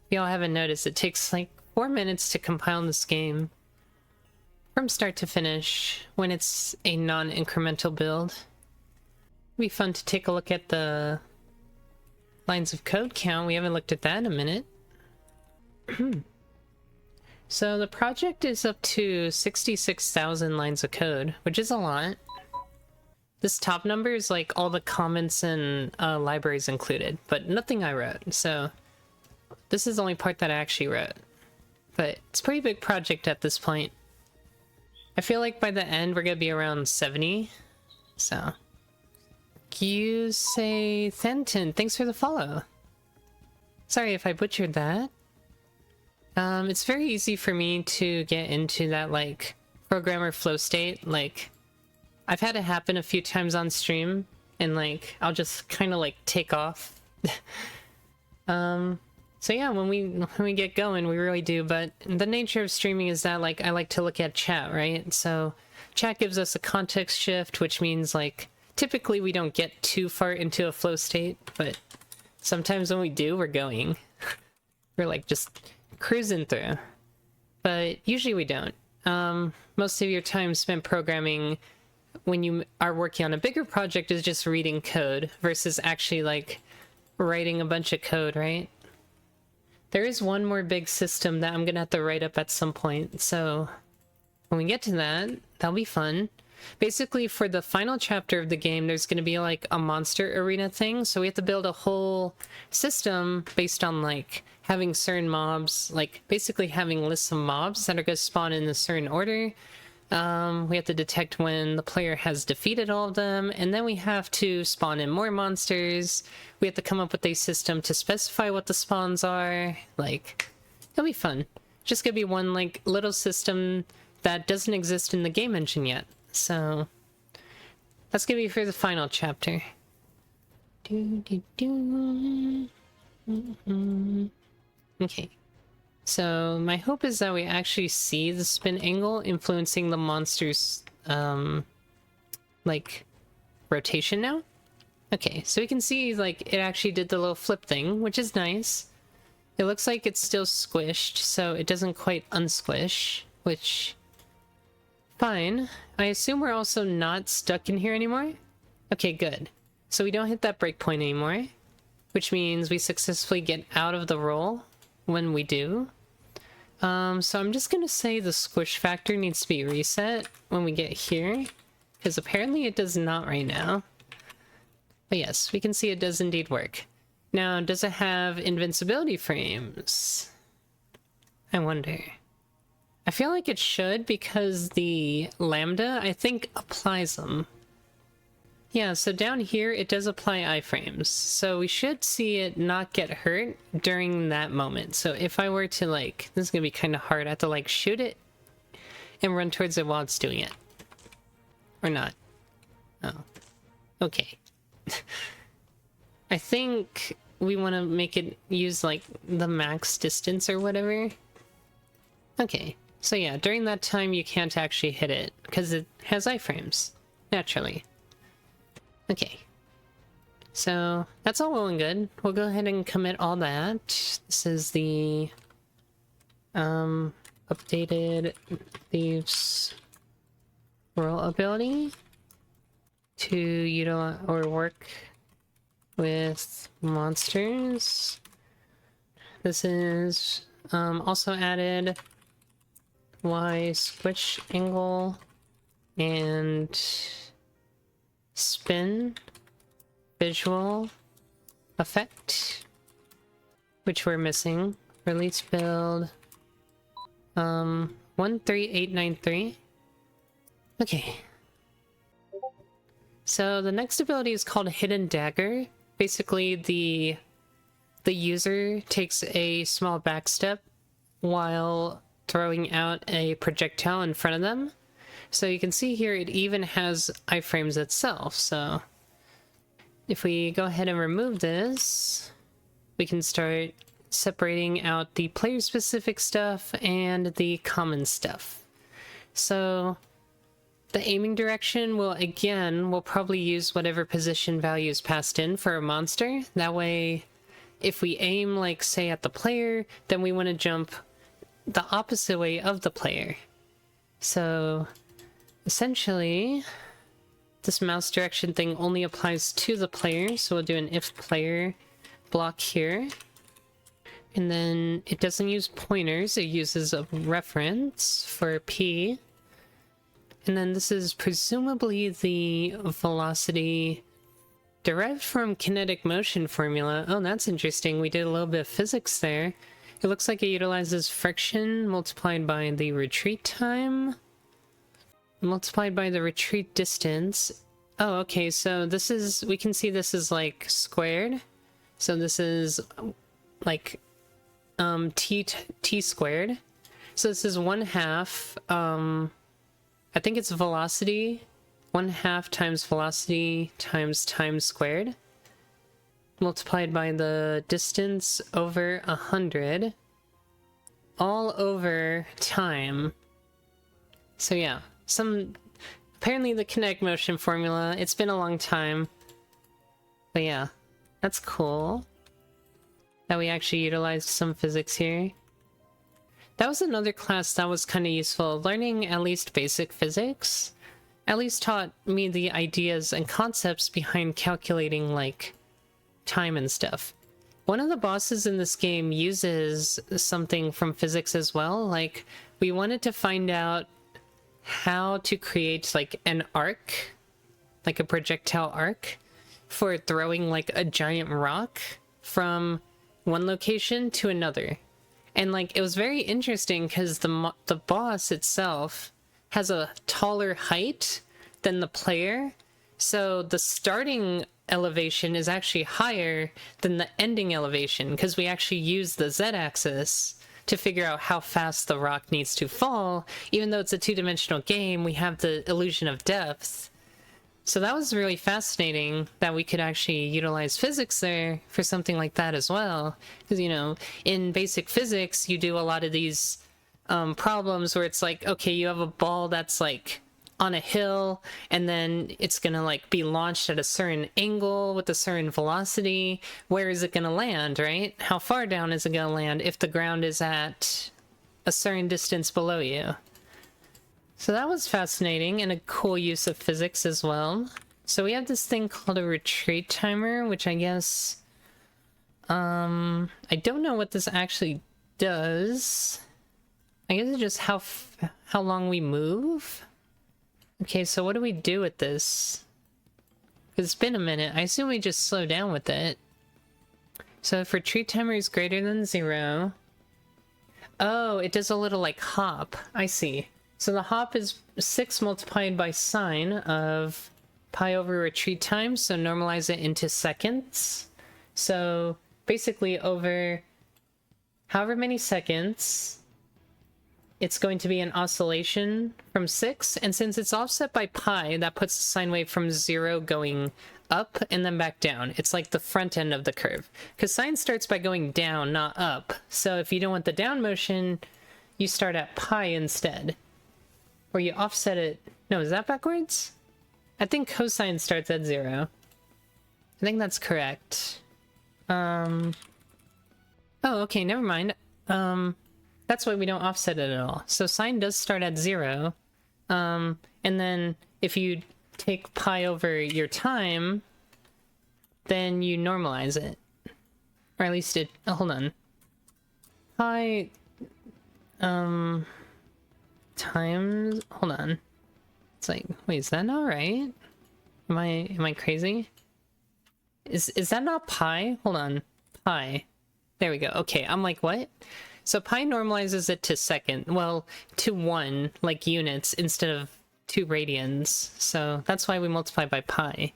If y'all haven't noticed, it takes like 4 minutes to compile this game from start to finish when it's a non-incremental build. It'll be fun to take a look at the lines of code count. We haven't looked at that in a minute. So the project is up to 66,000 lines of code, which is a lot. This top number is like all the comments and libraries included, but nothing I wrote, so this is the only part that I actually wrote. But it's a pretty big project at this point. I feel like by the end we're gonna be around 70, so... You say Thenton, thanks for the follow. Sorry if I butchered that. It's very easy for me to get into that, like, programmer flow state. Like, I've had it happen a few times on stream, and, like, I'll just kind of, like, take off. So yeah, when we get going, we really do, but the nature of streaming is that, like, I like to look at chat, right? So, chat gives us a context shift, which means, like, typically we don't get too far into a flow state, but sometimes when we do, we're going. We're, like, just... cruising through, but usually we don't. Most of your time spent programming when you are working on a bigger project is just reading code versus actually like writing a bunch of code, right? There is one more big system that I'm gonna have to write up at some point, so when we get to that, that'll be fun. Basically, for the final chapter of the game, there's going to be like a monster arena thing, so we have to build a whole system based on like having certain mobs, like basically having lists of mobs that are going to spawn in a certain order. We have to detect when the player has defeated all of them, and then we have to spawn in more monsters. We have to come up with a system to specify what the spawns are. Like, it'll be fun. Just gonna be one like little system that doesn't exist in the game engine yet. So that's gonna be for the final chapter. Okay. So my hope is that we actually see the spin angle influencing the monster's like rotation now. Okay, so we can see like it actually did the little flip thing, which is nice. It looks like it's still squished, so it doesn't quite unsquish, which fine. I assume we're also not stuck in here anymore. Okay, good. So we don't hit that breakpoint anymore, which means we successfully get out of the roll when we do. So I'm just gonna say the squish factor needs to be reset when we get here, because apparently it does not right now. But yes, we can see it does indeed work. Now, does it have invincibility frames? I wonder. I feel like it should, because the lambda, I think, applies them. Yeah, so down here, it does apply iframes. So we should see it not get hurt during that moment. So if I were to, like, this is gonna be kind of hard. I have to, like, shoot it and run towards it while it's doing it. Or not. Oh. Okay. I think we want to make it use, like, the max distance or whatever. Okay. So yeah, during that time, you can't actually hit it, because it has iframes. Naturally. Okay, so that's all well and good. We'll go ahead and commit all that. This is the updated Thieves' Roll ability to utilize or work with monsters. This is also added Y switch angle and spin visual effect, which we're missing. Release build 13893. Okay, so the next ability is called Hidden Dagger. Basically, the user takes a small backstep while throwing out a projectile in front of them. So you can see here it even has iframes itself. So if we go ahead and remove this, we can start separating out the player-specific stuff and the common stuff. So the aiming direction we'll probably use whatever position value is passed in for a monster. That way, if we aim, like, say, at the player, then we want to jump the opposite way of the player. So essentially, this mouse direction thing only applies to the player, so we'll do an if player block here. And then it doesn't use pointers, it uses a reference for P. And then this is presumably the velocity derived from kinetic motion formula. Oh, that's interesting. We did a little bit of physics there. It looks like it utilizes friction multiplied by the retreat time, multiplied by the retreat distance. Oh, okay, so this is, we can see this is like squared. So this is like t squared. So this is 1/2, I think it's velocity, 1/2 times velocity times time squared, multiplied by the distance over 100, all over time. So yeah, apparently the kinetic motion formula, it's been a long time. But yeah, that's cool that we actually utilized some physics here. That was another class that was kind of useful. Learning at least basic physics at least taught me the ideas and concepts behind calculating, like, time and stuff. One of the bosses in this game uses something from physics as well. Like, we wanted to find out how to create, like, an arc, like a projectile arc, for throwing, like, a giant rock from one location to another. And, like, it was very interesting because the boss itself has a taller height than the player, so the starting elevation is actually higher than the ending elevation, because we actually use the z-axis to figure out how fast the rock needs to fall. Even though it's a two-dimensional game, we have the illusion of depth. So that was really fascinating that we could actually utilize physics there for something like that as well. Because, you know, in basic physics, you do a lot of these problems where it's like, okay, you have a ball that's like on a hill, and then it's gonna like be launched at a certain angle with a certain velocity. Where is it gonna land, right? How far down is it gonna land if the ground is at a certain distance below you? So that was fascinating and a cool use of physics as well. So we have this thing called a retreat timer, which I guess I don't know what this actually does. I guess it's just how long we move. Okay, so what do we do with this? 'Cause it's been a minute. I assume we just slow down with it. So if retreat timer is greater than 0... Oh, it does a little, like, hop. I see. So the hop is 6 multiplied by sine of pi over retreat time, so normalize it into seconds. So basically over however many seconds, it's going to be an oscillation from 6, and since it's offset by pi, that puts the sine wave from 0 going up and then back down. It's like the front end of the curve. Because sine starts by going down, not up. So if you don't want the down motion, you start at pi instead. Or you offset it... No, is that backwards? I think cosine starts at 0. I think that's correct. Oh, okay, never mind. That's why we don't offset it at all. So sine does start at 0. And then if you take pi over your time, then you normalize it. Or at least it... Oh, hold on. Pi... times... Hold on. It's like... Wait, is that not right? Am I crazy? Is that not pi? Hold on. Pi. There we go. Okay, I'm like, what? So pi normalizes it to second. Well, to 1, like units, instead of 2 radians. So that's why we multiply by pi.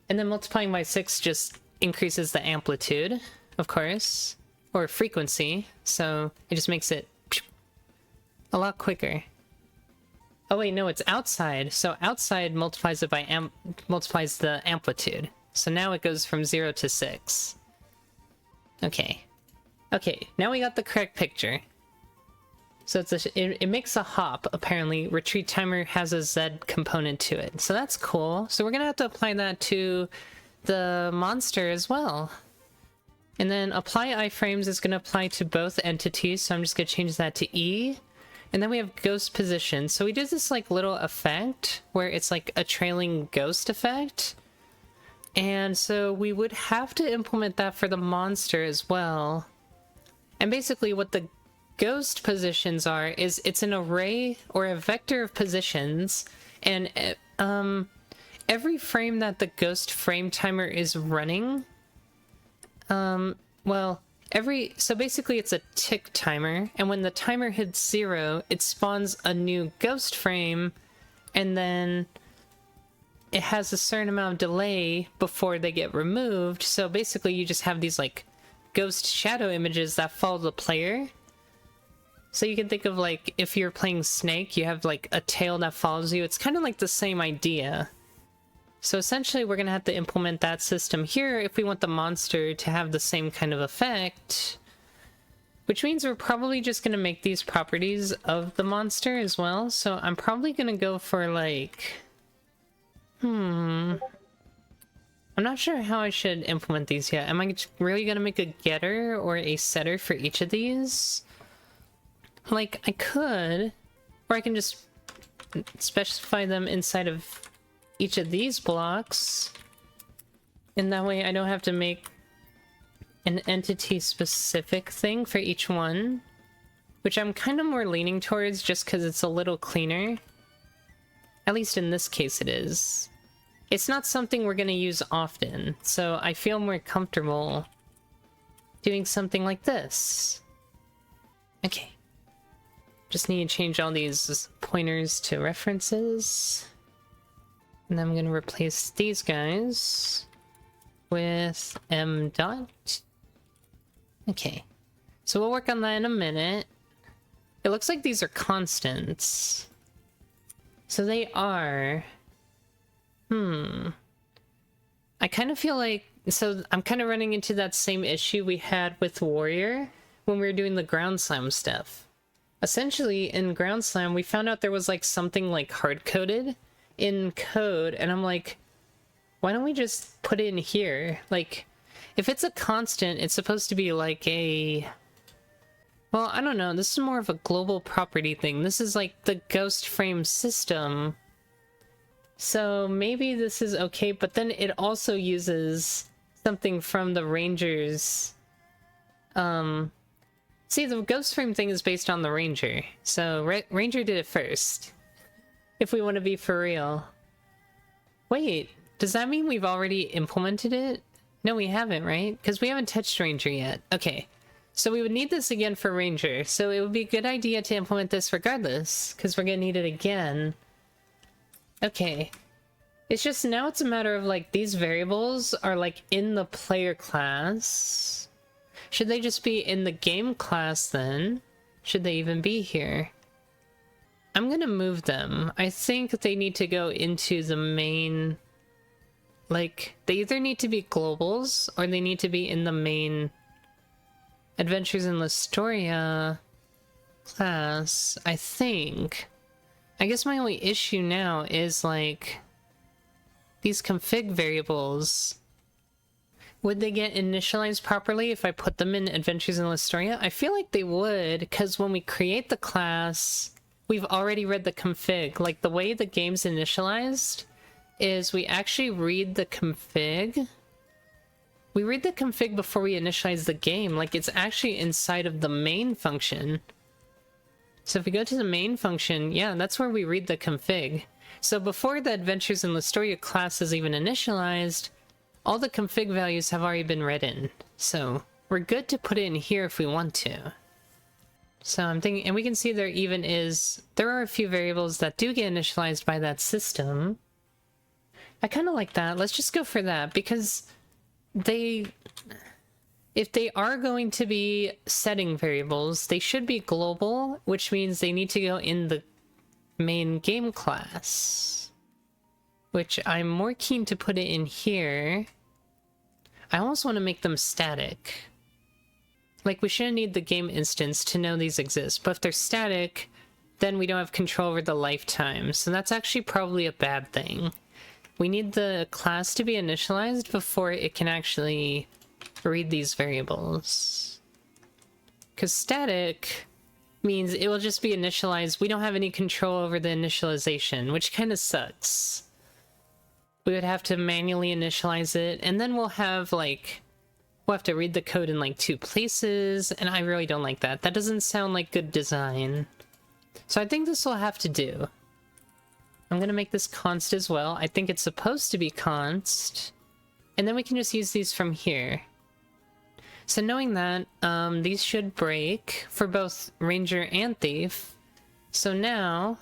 And then multiplying by 6 just increases the amplitude, of course. Or frequency. So it just makes it a lot quicker. Oh wait, no, it's outside. So outside multiplies it by multiplies the amplitude. So now it goes from 0 to 6. Okay. Okay, now we got the correct picture. So it makes a hop, apparently. Retreat timer has a Z component to it. So that's cool. So we're gonna have to apply that to the monster as well. And then apply iframes is gonna apply to both entities, so I'm just gonna change that to E. And then we have ghost position. So we did this like little effect where it's like a trailing ghost effect. And so we would have to implement that for the monster as well. And basically what the ghost positions are is it's an array or a vector of positions, and every frame that the ghost frame timer is running, well, so basically it's a tick timer, and when the timer hits 0, it spawns a new ghost frame, and then it has a certain amount of delay before they get removed. So basically you just have these like ghost shadow images that follow the player. So you can think of like if you're playing Snake, you have like a tail that follows you. It's kind of like the same idea. So essentially we're gonna have to implement that system here if we want the monster to have the same kind of effect. Which means we're probably just gonna make these properties of the monster as well. So I'm probably gonna go for like... I'm not sure how I should implement these yet. Am I really gonna make a getter or a setter for each of these? Like, I could, or I can just specify them inside of each of these blocks. And that way I don't have to make an entity-specific thing for each one. Which I'm kind of more leaning towards just because it's a little cleaner. At least in this case it is. It's not something we're going to use often, so I feel more comfortable doing something like this. Okay. Just need to change all these pointers to references. And then I'm going to replace these guys with m dot. Okay. So we'll work on that in a minute. It looks like these are constants. So they are... I kind of feel like... So I'm kind of running into that same issue we had with Warrior when we were doing the ground slam stuff. Essentially, in ground slam, we found out there was like something like hard-coded in code, and I'm like, why don't we just put it in here? Like, if it's a constant, it's supposed to be like a... Well, I don't know, this is more of a global property thing. This is like the ghost frame system. So maybe this is okay, but then it also uses something from the Rangers See, the ghost frame thing is based on the ranger, so ranger did it first. If we want to be for real. Wait, does that mean we've already implemented it? No, we haven't, right? Because we haven't touched ranger yet. Okay, so we would need this again for ranger, so it would be a good idea to implement this regardless, because we're gonna need it again. Okay. It's just now it's a matter of like these variables are like in the player class. Should they just be in the game class then? Should they even be here? I'm gonna move them. I think they need to go into the main... Like, they either need to be globals or they need to be in the main Adventures in Lestoria class, I think. I guess my only issue now is like... These config variables, would they get initialized properly if I put them in Adventures in Lestoria? I feel like they would, because when we create the class, we've already read the config. Like, the way the game's initialized is we actually read the config. We read the config before we initialize the game. Like, it's actually inside of the main function. So if we go to the main function, yeah, that's where we read the config. So before the Adventures in Lestoria class is even initialized, all the config values have already been read in. So we're good to put it in here if we want to. So I'm thinking, and we can see there are a few variables that do get initialized by that system. I kind of like that. Let's just go for that, because if they are going to be setting variables, they should be global, which means they need to go in the main game class, which I'm more keen to put it in here. I almost want to make them static. Like, we shouldn't need the game instance to know these exist, but if they're static, then we don't have control over the lifetime, so that's actually probably a bad thing. We need the class to be initialized before it can actually read these variables. Because static means it will just be initialized. We don't have any control over the initialization, which kind of sucks. We would have to manually initialize it, and then we'll have to read the code in like 2 places, and I really don't like that. That doesn't sound like good design. So I think this will have to do. I'm gonna make this const as well. I think it's supposed to be const. And then we can just use these from here. So knowing that, these should break for both Ranger and Thief. So now,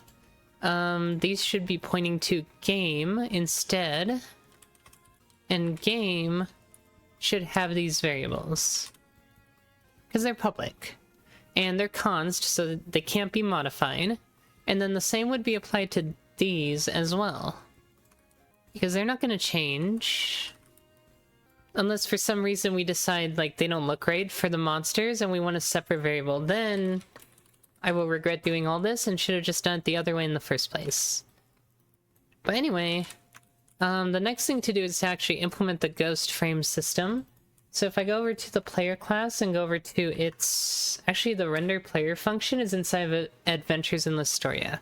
these should be pointing to game instead. And game should have these variables. Because they're public. And they're const, so they can't be modified. And then the same would be applied to these as well. Because they're not going to change. Unless for some reason we decide like they don't look right for the monsters and we want a separate variable, then I will regret doing all this and should have just done it the other way in the first place. But anyway, the next thing to do is to actually implement the ghost frame system. So if I go over to the player class and go over to its... Actually, the render player function is inside of Adventures in Lestoria.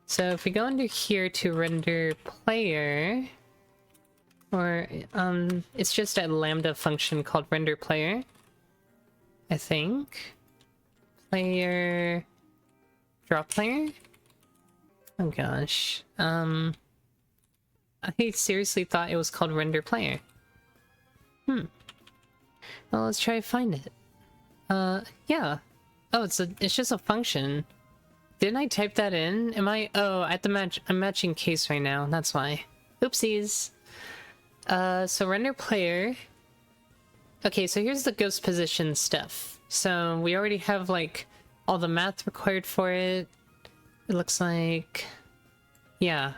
So if we go under here to render player... Or, it's just a lambda function called render player, I think. Player... Drop player? Oh gosh. I seriously thought it was called render player. Well, let's try to find it. Yeah. Oh, it's just a function. Didn't I type that in? Am I... Oh, I'm matching case right now, that's why. Oopsies. So render player. Okay, so here's the ghost position stuff. So we already have like all the math required for it. It looks like, yeah.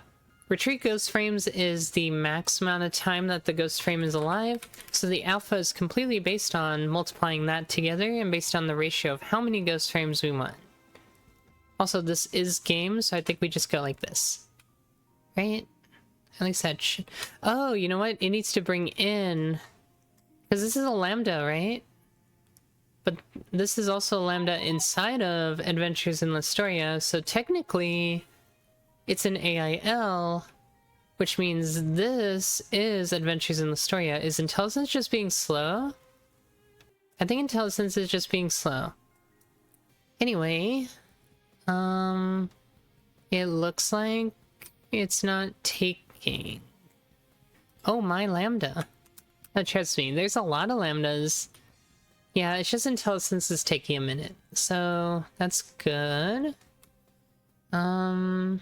Retrieve ghost frames is the max amount of time that the ghost frame is alive. So the alpha is completely based on multiplying that together and based on the ratio of how many ghost frames we want. Also, this is game, so I think we just go like this. Right? At least that should... Oh, you know what? It needs to bring in... Because this is a lambda, right? But this is also a lambda inside of Adventures in Lestoria, so technically it's an AIL, which means this is Adventures in Lestoria. Is IntelliSense just being slow? I think IntelliSense is just being slow. Anyway, it looks like it's not taking. Oh, my lambda. Oh, trust me, there's a lot of lambdas. Yeah, it's just IntelliSense is taking a minute. So, that's good. How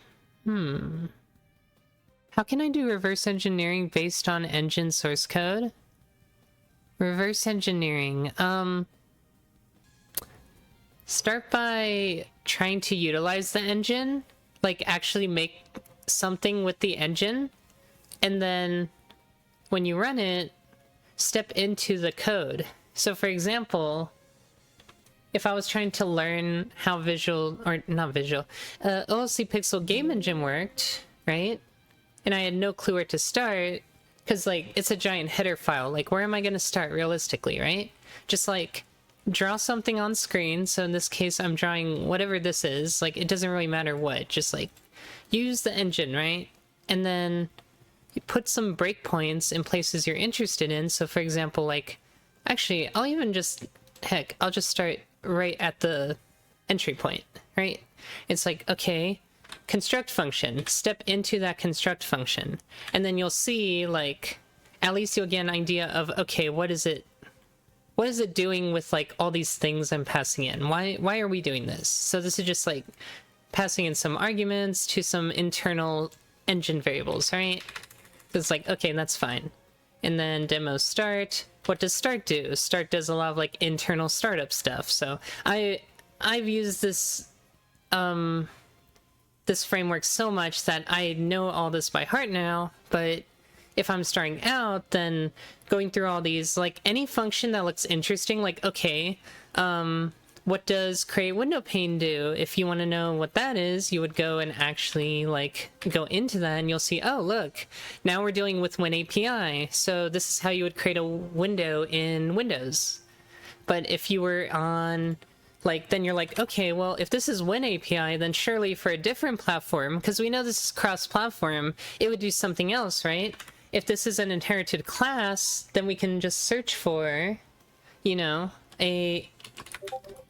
can I do reverse engineering based on engine source code? Reverse engineering. Start by trying to utilize the engine, like actually make something with the engine, and then when you run it, step into the code. So for example, if I was trying to learn how OLC Pixel game engine worked, right? And I had no clue where to start, because like it's a giant header file. Like, where am I going to start realistically, right? Just like draw something on screen. So in this case, I'm drawing whatever this is. Like, it doesn't really matter what. Just like use the engine, right? And then you put some breakpoints in places you're interested in. So for example, like, actually, I'll even just, heck, I'll just start right at the entry point, right? It's like, okay, construct function, step into that construct function, and then you'll see, like, at least you'll get an idea of, okay, what is it doing with like all these things I'm passing in? Why are we doing this? So this is just like passing in some arguments to some internal engine variables, right? It's like, okay, that's fine. And then demo start. What does start do? Start does a lot of like internal startup stuff. So I've used this this framework so much that I know all this by heart now. But if I'm starting out, then going through all these, like any function that looks interesting, like, okay, what does create window pane do? If you want to know what that is, you would go and actually like go into that, and you'll see, oh, look, now we're dealing with WinAPI. So this is how you would create a window in Windows. But if you were on, like, then you're like, okay, well, if this is WinAPI, then surely for a different platform, because we know this is cross-platform, it would do something else, right? If this is an inherited class, then we can just search for, you know, a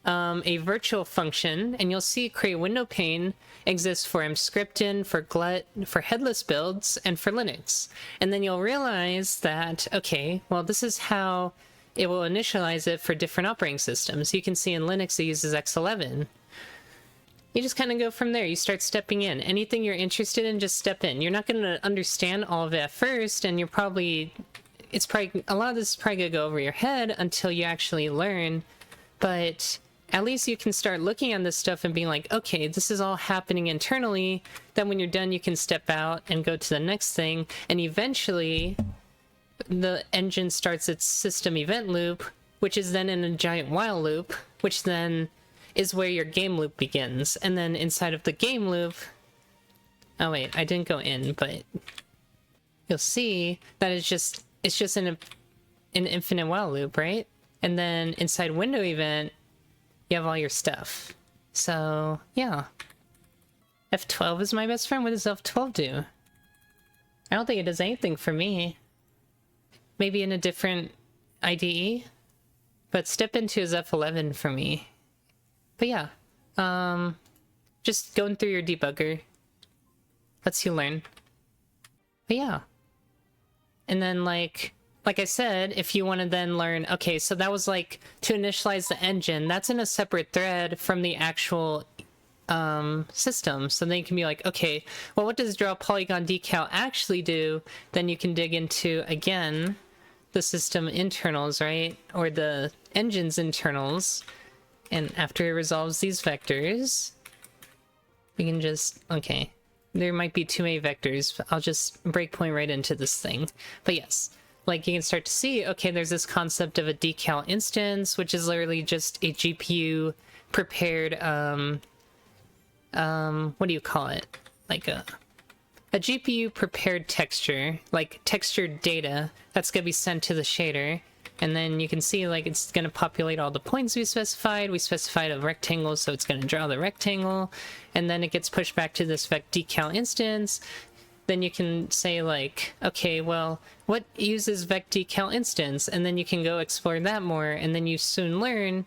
virtual function, and you'll see create window pane exists for Emscripten, for Glut, for headless builds, and for Linux. And then you'll realize that, okay, well, this is how it will initialize it for different operating systems. You can see in Linux it uses X11. You just kind of go from there. You start stepping in. Anything you're interested in, just step in. You're not going to understand all of it at first, and it's probably, a lot of this is probably going to go over your head until you actually learn. But at least you can start looking at this stuff and being like, okay, this is all happening internally. Then when you're done, you can step out and go to the next thing. And eventually, the engine starts its system event loop, which is then in a giant while loop, which then is where your game loop begins. And then inside of the game loop, oh wait, I didn't go in, but you'll see that it's just an infinite while loop, right? And then inside window event, you have all your stuff. So yeah, F12 is my best friend. What does F12 do? I don't think it does anything for me. Maybe in a different IDE, but step into is F11 for me. But yeah, just going through your debugger lets you learn. But yeah, and then like I said, if you want to then learn, okay, so that was like to initialize the engine. That's in a separate thread from the actual system. So then you can be like, okay, well, what does draw polygon decal actually do? Then you can dig into, again, the system internals, right? Or the engine's internals. And after it resolves these vectors, we can just, okay, there might be too many vectors, but I'll just breakpoint right into this thing. But yes, like you can start to see, okay, there's this concept of a decal instance, which is literally just a GPU prepared, what do you call it? Like a GPU prepared texture, like textured data that's gonna be sent to the shader. And then you can see, like, it's going to populate all the points we specified. We specified a rectangle, so it's going to draw the rectangle. And then it gets pushed back to this vec_decal instance. Then you can say, like, okay, well, what uses vec_decal instance? And then you can go explore that more. And then you soon learn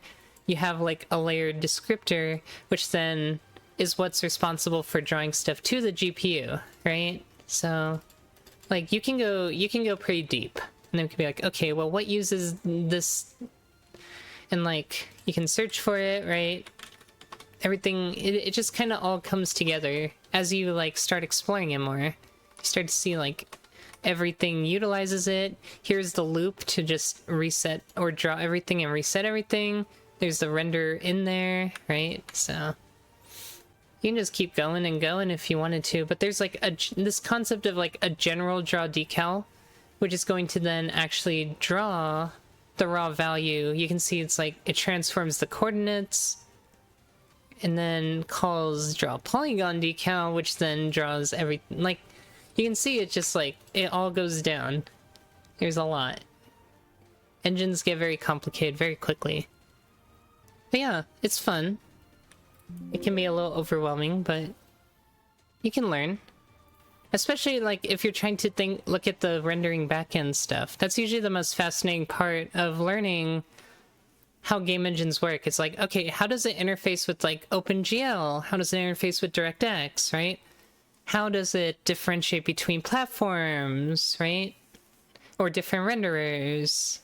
you have like a layered descriptor, which then is what's responsible for drawing stuff to the GPU, right? So like you can go pretty deep, and then it can be like, okay, well, what uses this? And like you can search for it, right? Everything, it just kind of all comes together as you like start exploring it more. You start to see like everything utilizes it. Here's the loop to just reset or draw everything and reset everything. There's the render in there, right? So you can just keep going and going if you wanted to, but there's like this concept of like a general draw decal, which is going to then actually draw the raw value. You can see it's like it transforms the coordinates and then calls draw polygon decal, which then draws everything. Like you can see it just like it all goes down. There's a lot. Engines get very complicated very quickly. But yeah, it's fun. It can be a little overwhelming, but you can learn. Especially like if you're trying to look at the rendering backend stuff. That's usually the most fascinating part of learning how game engines work. It's like, okay, how does it interface with like OpenGL? How does it interface with DirectX, right? How does it differentiate between platforms, right? Or different renderers?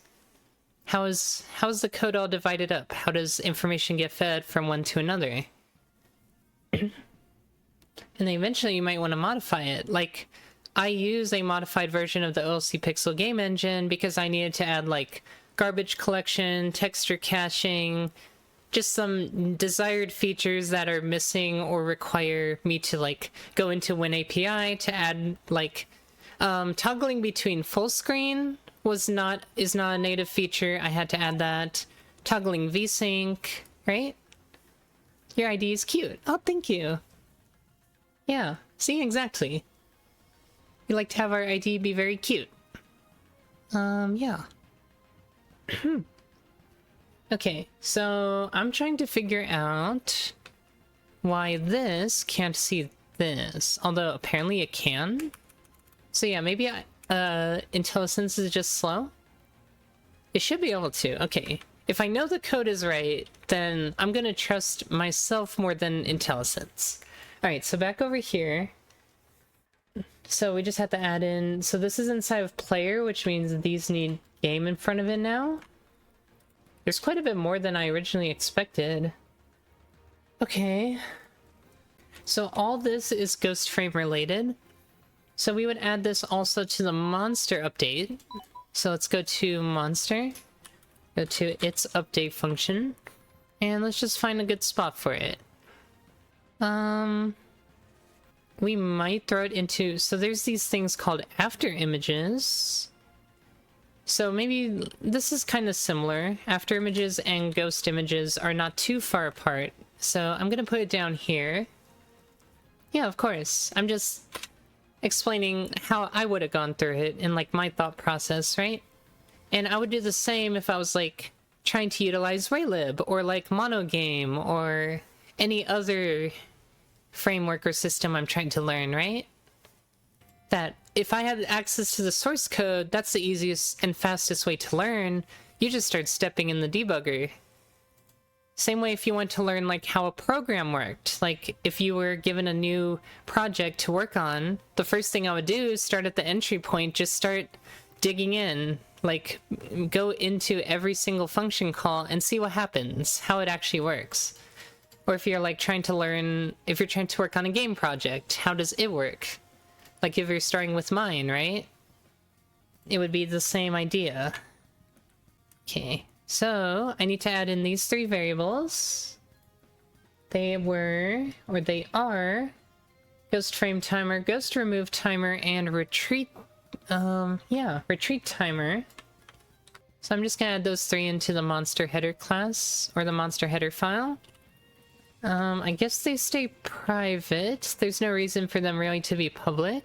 How is the code all divided up? How does information get fed from one to another? And then eventually you might want to modify it. Like, I use a modified version of the OLC Pixel game engine because I needed to add like garbage collection, texture caching, just some desired features that are missing or require me to like go into WinAPI to add like toggling between full screen is not a native feature. I had to add that. Toggling VSync, right? Your ID is cute. Oh, thank you. Yeah, see, exactly. We like to have our ID be very cute. Yeah. Okay, so I'm trying to figure out why this can't see this, although apparently it can. So yeah, maybe IntelliSense is just slow? It should be able to. Okay, if I know the code is right, then I'm gonna trust myself more than IntelliSense. Alright, so back over here. So we just have to add in... So this is inside of player, which means these need game in front of it now. There's quite a bit more than I originally expected. Okay. So all this is Ghost Frame related. So we would add this also to the monster update. So let's go to monster. Go to its update function. And let's just find a good spot for it. We might throw it into... So there's these things called after images. So maybe this is kind of similar. After images and ghost images are not too far apart. So I'm gonna put it down here. Yeah, of course. I'm just explaining how I would have gone through it in like my thought process, right? And I would do the same if I was like trying to utilize Raylib or like Monogame or any other framework or system I'm trying to learn, right? That if I had access to the source code, that's the easiest and fastest way to learn. You just start stepping in the debugger. Same way if you want to learn like how a program worked. Like if you were given a new project to work on, the first thing I would do is start at the entry point, just start digging in. Like go into every single function call and see what happens, how it actually works. Or if you're like trying to learn, if you're trying to work on a game project, how does it work? Like if you're starting with mine, right? It would be the same idea. Okay, so I need to add in these three variables. They were, or they are, ghost frame timer, ghost remove timer, and retreat, retreat timer. So I'm just gonna add those three into the monster header class, or the monster header file. I guess they stay private. There's no reason for them really to be public.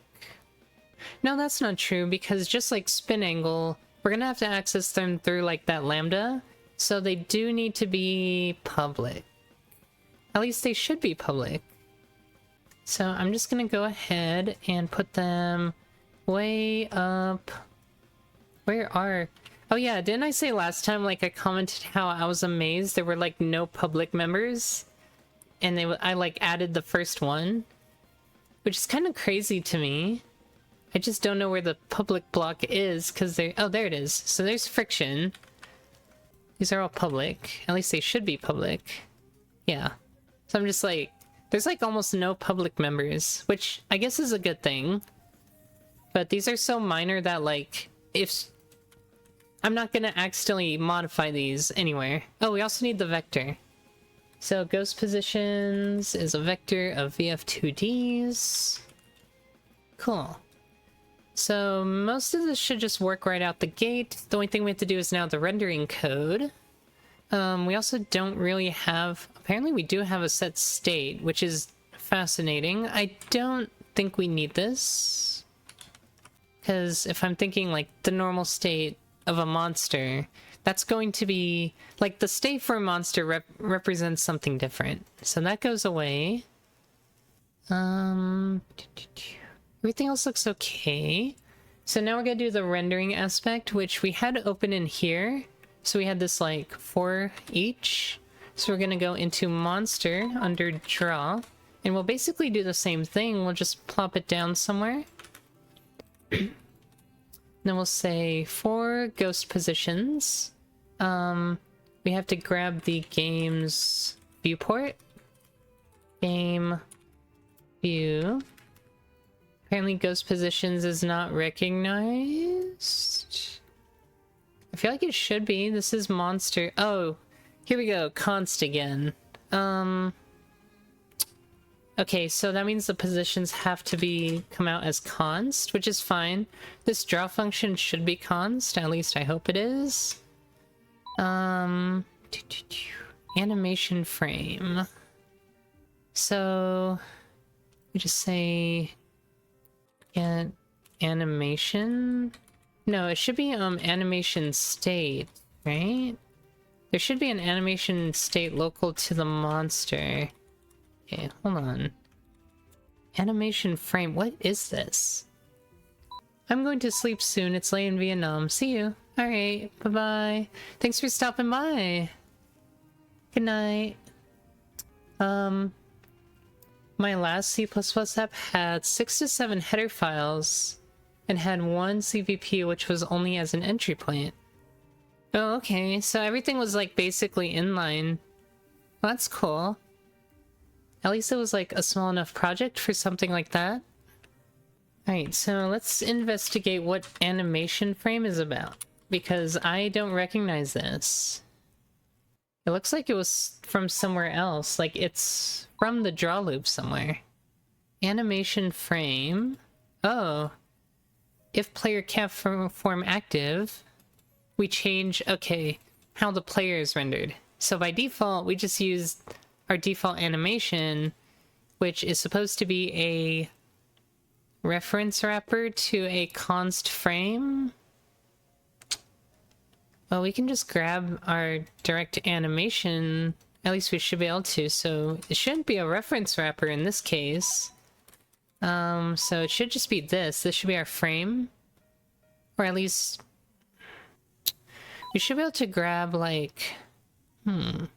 No, that's not true, because just like spin angle, we're gonna have to access them through like that lambda, so they do need to be public. At least they should be public. So I'm just gonna go ahead and put them way up. Where are... Oh yeah, didn't I say last time, like, I commented how I was amazed there were, like, no public members? And I, like, added the first one? Which is kind of crazy to me. I just don't know where the public block is, because they... Oh, there it is. So there's friction. These are all public. At least they should be public. Yeah. So I'm just like... There's, like, almost no public members, which I guess is a good thing. But these are so minor that, like, if... I'm not gonna accidentally modify these anywhere. Oh, we also need the vector. So ghost positions is a vector of VF2Ds. Cool. So most of this should just work right out the gate. The only thing we have to do is now the rendering code. We also don't really have... Apparently we do have a set state, which is fascinating. I don't think we need this. Because if I'm thinking like the normal state of a monster, that's going to be... Like the state for a monster represents something different. So that goes away. Everything else looks okay. So now we're gonna do the rendering aspect, which we had open in here. So we had this like 4 each. So we're gonna go into monster under draw, and we'll basically do the same thing. We'll just plop it down somewhere. Then we'll say 4 ghost positions. We have to grab the game's viewport. Game view. Apparently ghost positions is not recognized. I feel like it should be. This is monster. Oh, here we go. Const again. Okay, so that means the positions have to come out as const, which is fine. This draw function should be const, at least I hope it is. Animation frame. So we just say get animation. No, it should be animation state, right? There should be an animation state local to the monster. Okay, hold on. Animation frame, what is this? I'm going to sleep soon. It's late in Vietnam. See you. Alright, bye-bye. Thanks for stopping by. Good night. My last C++ app had 6 to 7 header files and had 1 CVP, which was only as an entry point. Oh, okay. So everything was like basically inline. Well, that's cool. At least it was like a small enough project for something like that. Alright, so let's investigate what animation frame is about, because I don't recognize this. It looks like it was from somewhere else, like it's from the draw loop somewhere. Animation frame. Oh. If player can't form active, we change, okay, how the player is rendered. So by default, we just used our default animation, which is supposed to be a reference wrapper to a const frame. Well, we can just grab our direct animation. At least we should be able to, so it shouldn't be a reference wrapper in this case. So it should just be this. This should be our frame. Or at least... we should be able to grab, like... I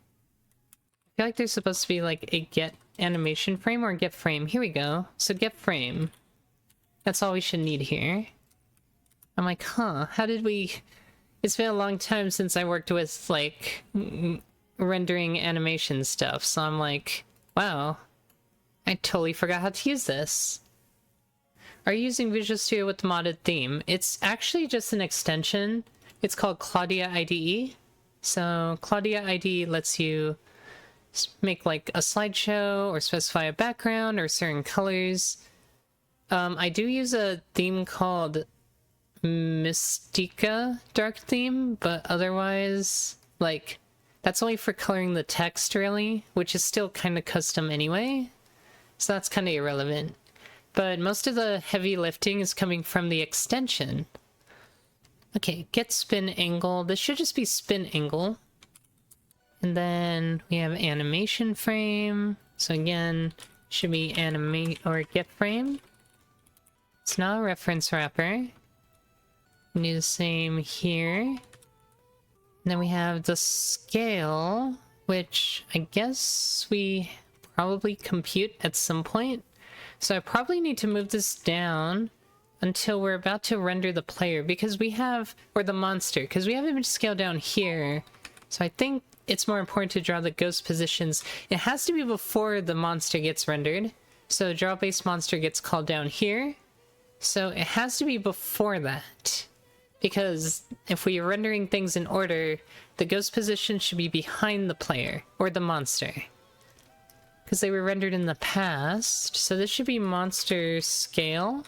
feel like there's supposed to be, like, a get animation frame or a get frame. Here we go. So get frame. That's all we should need here. I'm like, huh, how did we... It's been a long time since I worked with, like, rendering animation stuff, so I'm like, wow, I totally forgot how to use this. Are you using Visual Studio with the modded theme? It's actually just an extension. It's called Claudia IDE. So Claudia IDE lets you make like a slideshow or specify a background or certain colors. I do use a theme called Mystica Dark Theme, but otherwise, like, that's only for coloring the text, really, which is still kind of custom anyway, so that's kind of irrelevant. But most of the heavy lifting is coming from the extension. Okay, get spin angle. This should just be spin angle. And then we have animation frame. So again, should be animate or get frame. It's not a reference wrapper. We do the same here. And then we have the scale, which I guess we probably compute at some point. So I probably need to move this down until we're about to render the player, because we have, or the monster, because we have image scale down here. So I think it's more important to draw the ghost positions. It has to be before the monster gets rendered. So draw base monster gets called down here. So it has to be before that. Because if we are rendering things in order, the ghost position should be behind the player, or the monster. Because they were rendered in the past. So this should be monster scale.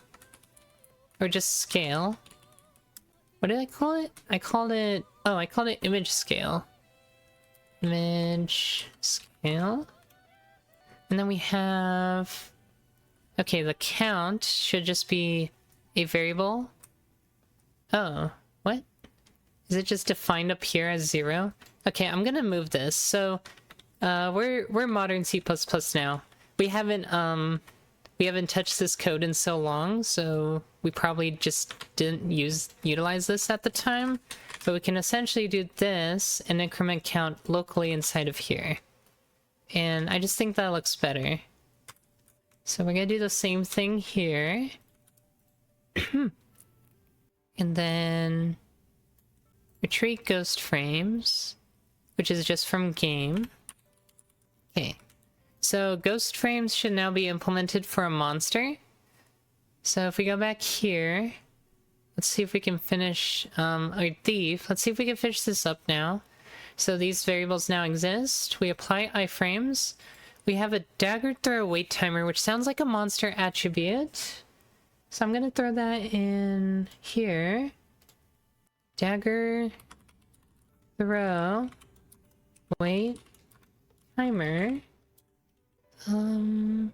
Or just scale. What did I call it? I called it image scale. Image scale. And then we have... Okay, the count should just be a variable. Oh, what? Is it just defined up here as 0? Okay, I'm gonna move this. So, we're modern C++ now. We haven't touched this code in so long, so we probably just didn't utilize this at the time. But we can essentially do this and increment count locally inside of here. And I just think that looks better. So we're gonna do the same thing here. And then retreat ghost frames, which is just from game. Okay. So ghost frames should now be implemented for a monster. So if we go back here, let's see if we can finish, or thief, let's see if we can finish this up now. So these variables now exist. We apply iframes. We have a dagger throw wait timer, which sounds like a monster attribute. So I'm gonna throw that in here. Dagger throw wait timer. Trying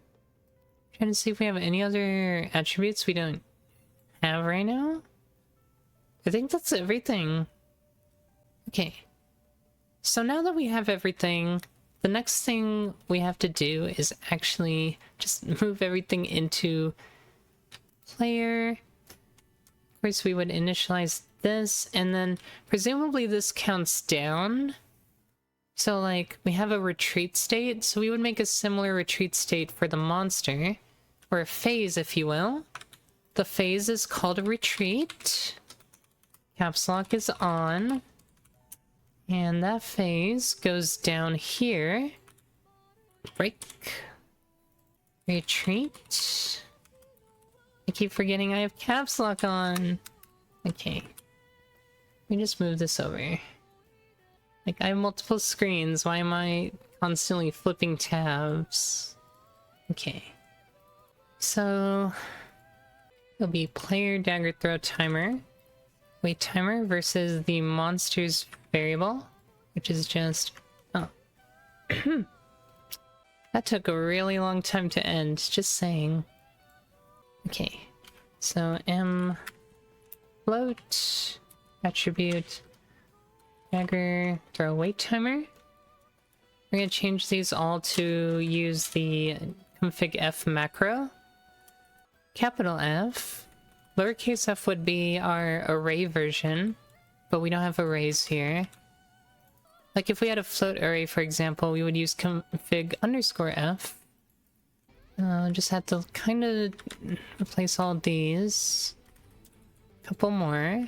to see if we have any other attributes we don't have right now. I think that's everything. Okay. So now that we have everything, the next thing we have to do is actually just move everything into player. Of course, we would initialize this, and then presumably this counts down. So, like, we have a retreat state, so we would make a similar retreat state for the monster, or a phase, if you will. The phase is called a retreat. Caps lock is on. And that phase goes down here. Break. Retreat. I keep forgetting I have caps lock on. Okay. Let me just move this over. Like, I have multiple screens. Why am I constantly flipping tabs? Okay. So, it'll be player dagger throw timer. Wait timer versus the monster's variable, which is just... Oh. That took a really long time to end, just saying. Okay. So, M float attribute dagger throw wait timer. We're gonna change these all to use the config F macro. Capital F. Lowercase f would be our array version, but we don't have arrays here. Like if we had a float array, for example, we would use config underscore f. Just have to kind of replace all these. Couple more.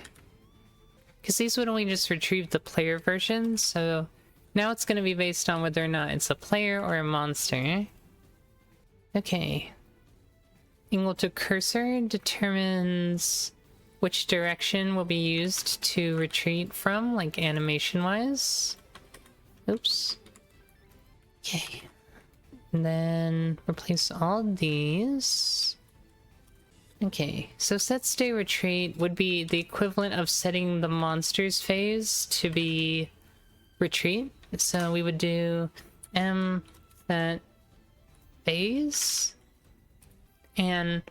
Because these would only just retrieve the player version, so now it's going to be based on whether or not it's a player or a monster. Okay. Angle to cursor determines which direction will be used to retreat from, like animation-wise. Oops. Okay. And then replace all these. Okay, so set stay retreat would be the equivalent of setting the monster's phase to be retreat. So we would do m set phase. And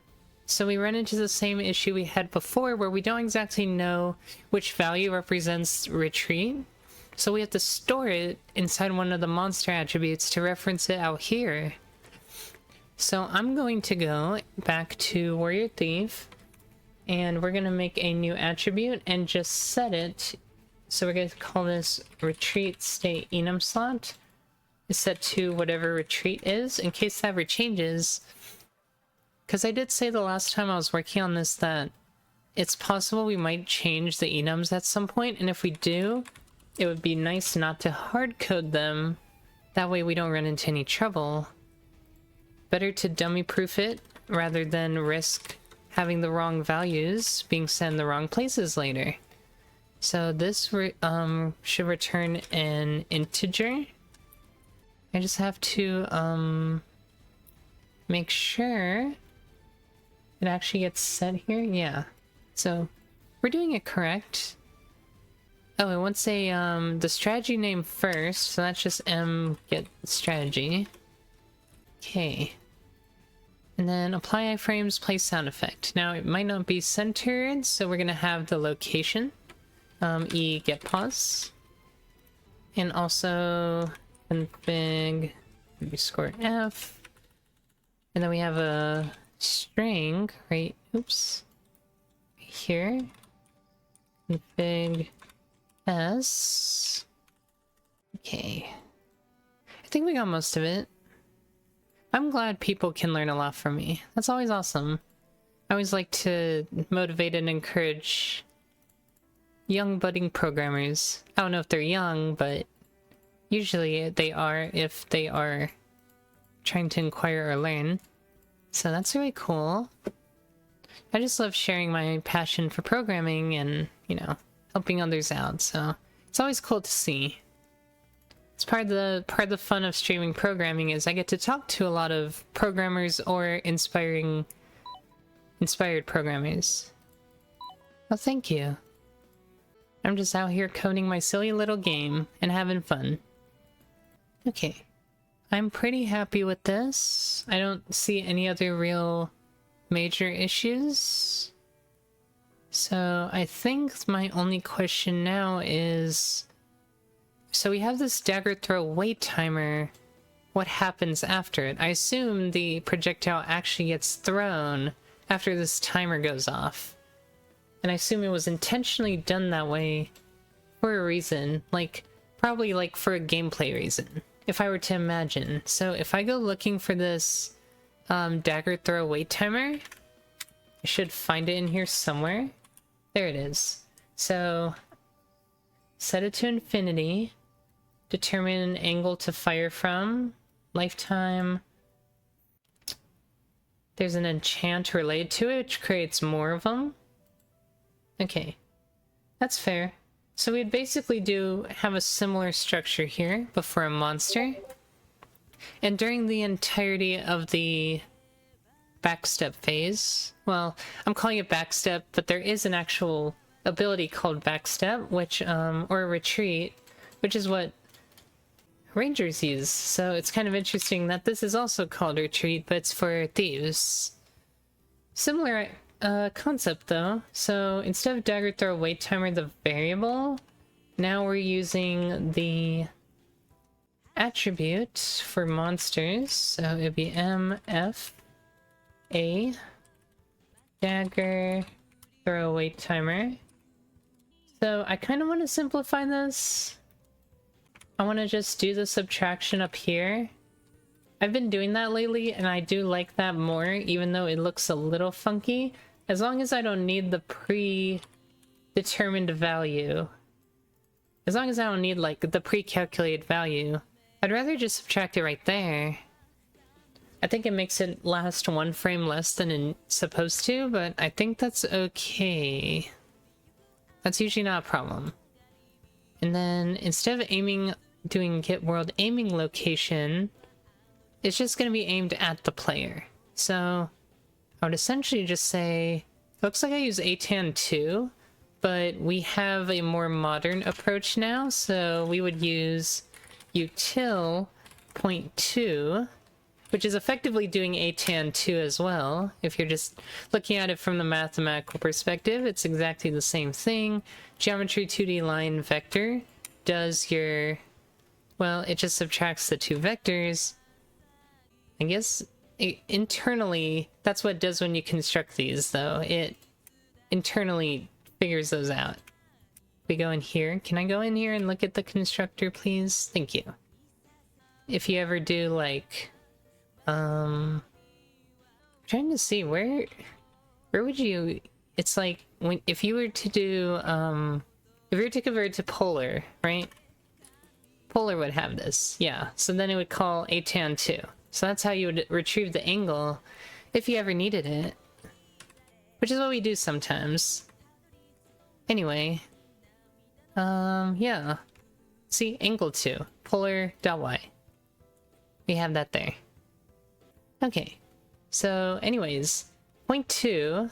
so we run into the same issue we had before where we don't exactly know which value represents retreat. So we have to store it inside one of the monster attributes to reference it out here. So I'm going to go back to Warrior Thief, and we're going to make a new attribute and just set it So we're going to call this retreat state enum slot. Is set to whatever retreat is, in case that ever changes. Because I did say the last time I was working on this that it's possible we might change the enums at some point, and if we do, it would be nice not to hard code them. That way we don't run into any trouble. Better to dummy proof it rather than risk having the wrong values being sent in the wrong places later. So this should return an integer. I just have to make sure it actually gets set here. Yeah, so we're doing it correct. Oh, it wants a the strategy name first, so that's just get strategy. Okay, and then apply iframes, play sound effect. Now it might not be centered, so we're gonna have the location e get pause, and also config maybe score f, and then we have a string right here, config s. Okay, I think we got most of it. I'm glad people can learn a lot from me. That's always awesome. I always like to motivate and encourage young budding programmers. I don't know if they're young, but usually they are if they are trying to inquire or learn. So that's really cool. I just love sharing my passion for programming and, you know, helping others out. So it's always cool to see. It's part of the fun of streaming programming is I get to talk to a lot of programmers or inspired programmers. Well, thank you. I'm just out here coding my silly little game and having fun. Okay. I'm pretty happy with this. I don't see any other real major issues. So I think my only question now is... So we have this dagger throw wait timer. What happens after it? I assume the projectile actually gets thrown after this timer goes off. And I assume it was intentionally done that way for a reason. Like, probably like for a gameplay reason, if I were to imagine. So if I go looking for this dagger throw wait timer, I should find it in here somewhere. There it is. So set it to infinity. Determine an angle to fire from. Lifetime. There's an enchant related to it, which creates more of them. Okay. That's fair. So we'd basically have a similar structure here, but for a monster. And during the entirety of the backstep phase, well, I'm calling it backstep, but there is an actual ability called backstep, which, or retreat, which is what rangers use. So it's kind of interesting that this is also called retreat, but it's for thieves. Similar concept though. So instead of dagger throw wait timer, the variable, now we're using the attribute for monsters. So it'd be mf a dagger throw wait timer. So I kind of want to simplify this. I want to just do the subtraction up here. I've been doing that lately, and I do like that more, even though it looks a little funky. As long as I don't need the predetermined value. As long as I don't need, like, the pre-calculated value. I'd rather just subtract it right there. I think it makes it last one frame less than it's supposed to, but I think that's okay. That's usually not a problem. And then, instead of doing get world aiming location, it's just going to be aimed at the player. So I would essentially just say, looks like I use ATAN 2, but we have a more modern approach now, so we would use util.2, which is effectively doing ATAN 2 as well. If you're just looking at it from the mathematical perspective, it's exactly the same thing. Geometry 2D line vector does your... Well, it just subtracts the two vectors. I guess internally, that's what it does when you construct these, though. It internally figures those out. We go in here. Can I go in here and look at the constructor, please? Thank you. If you ever do, like... I'm trying to see, where would you... It's like, if you were to do, if you were to convert to Polar, right? Polar would have this, yeah. So then it would call Atan 2. So that's how you would retrieve the angle if you ever needed it. Which is what we do sometimes. Anyway. Yeah. See, angle 2. Polar.y. We have that there. Okay. So, anyways. Point 2.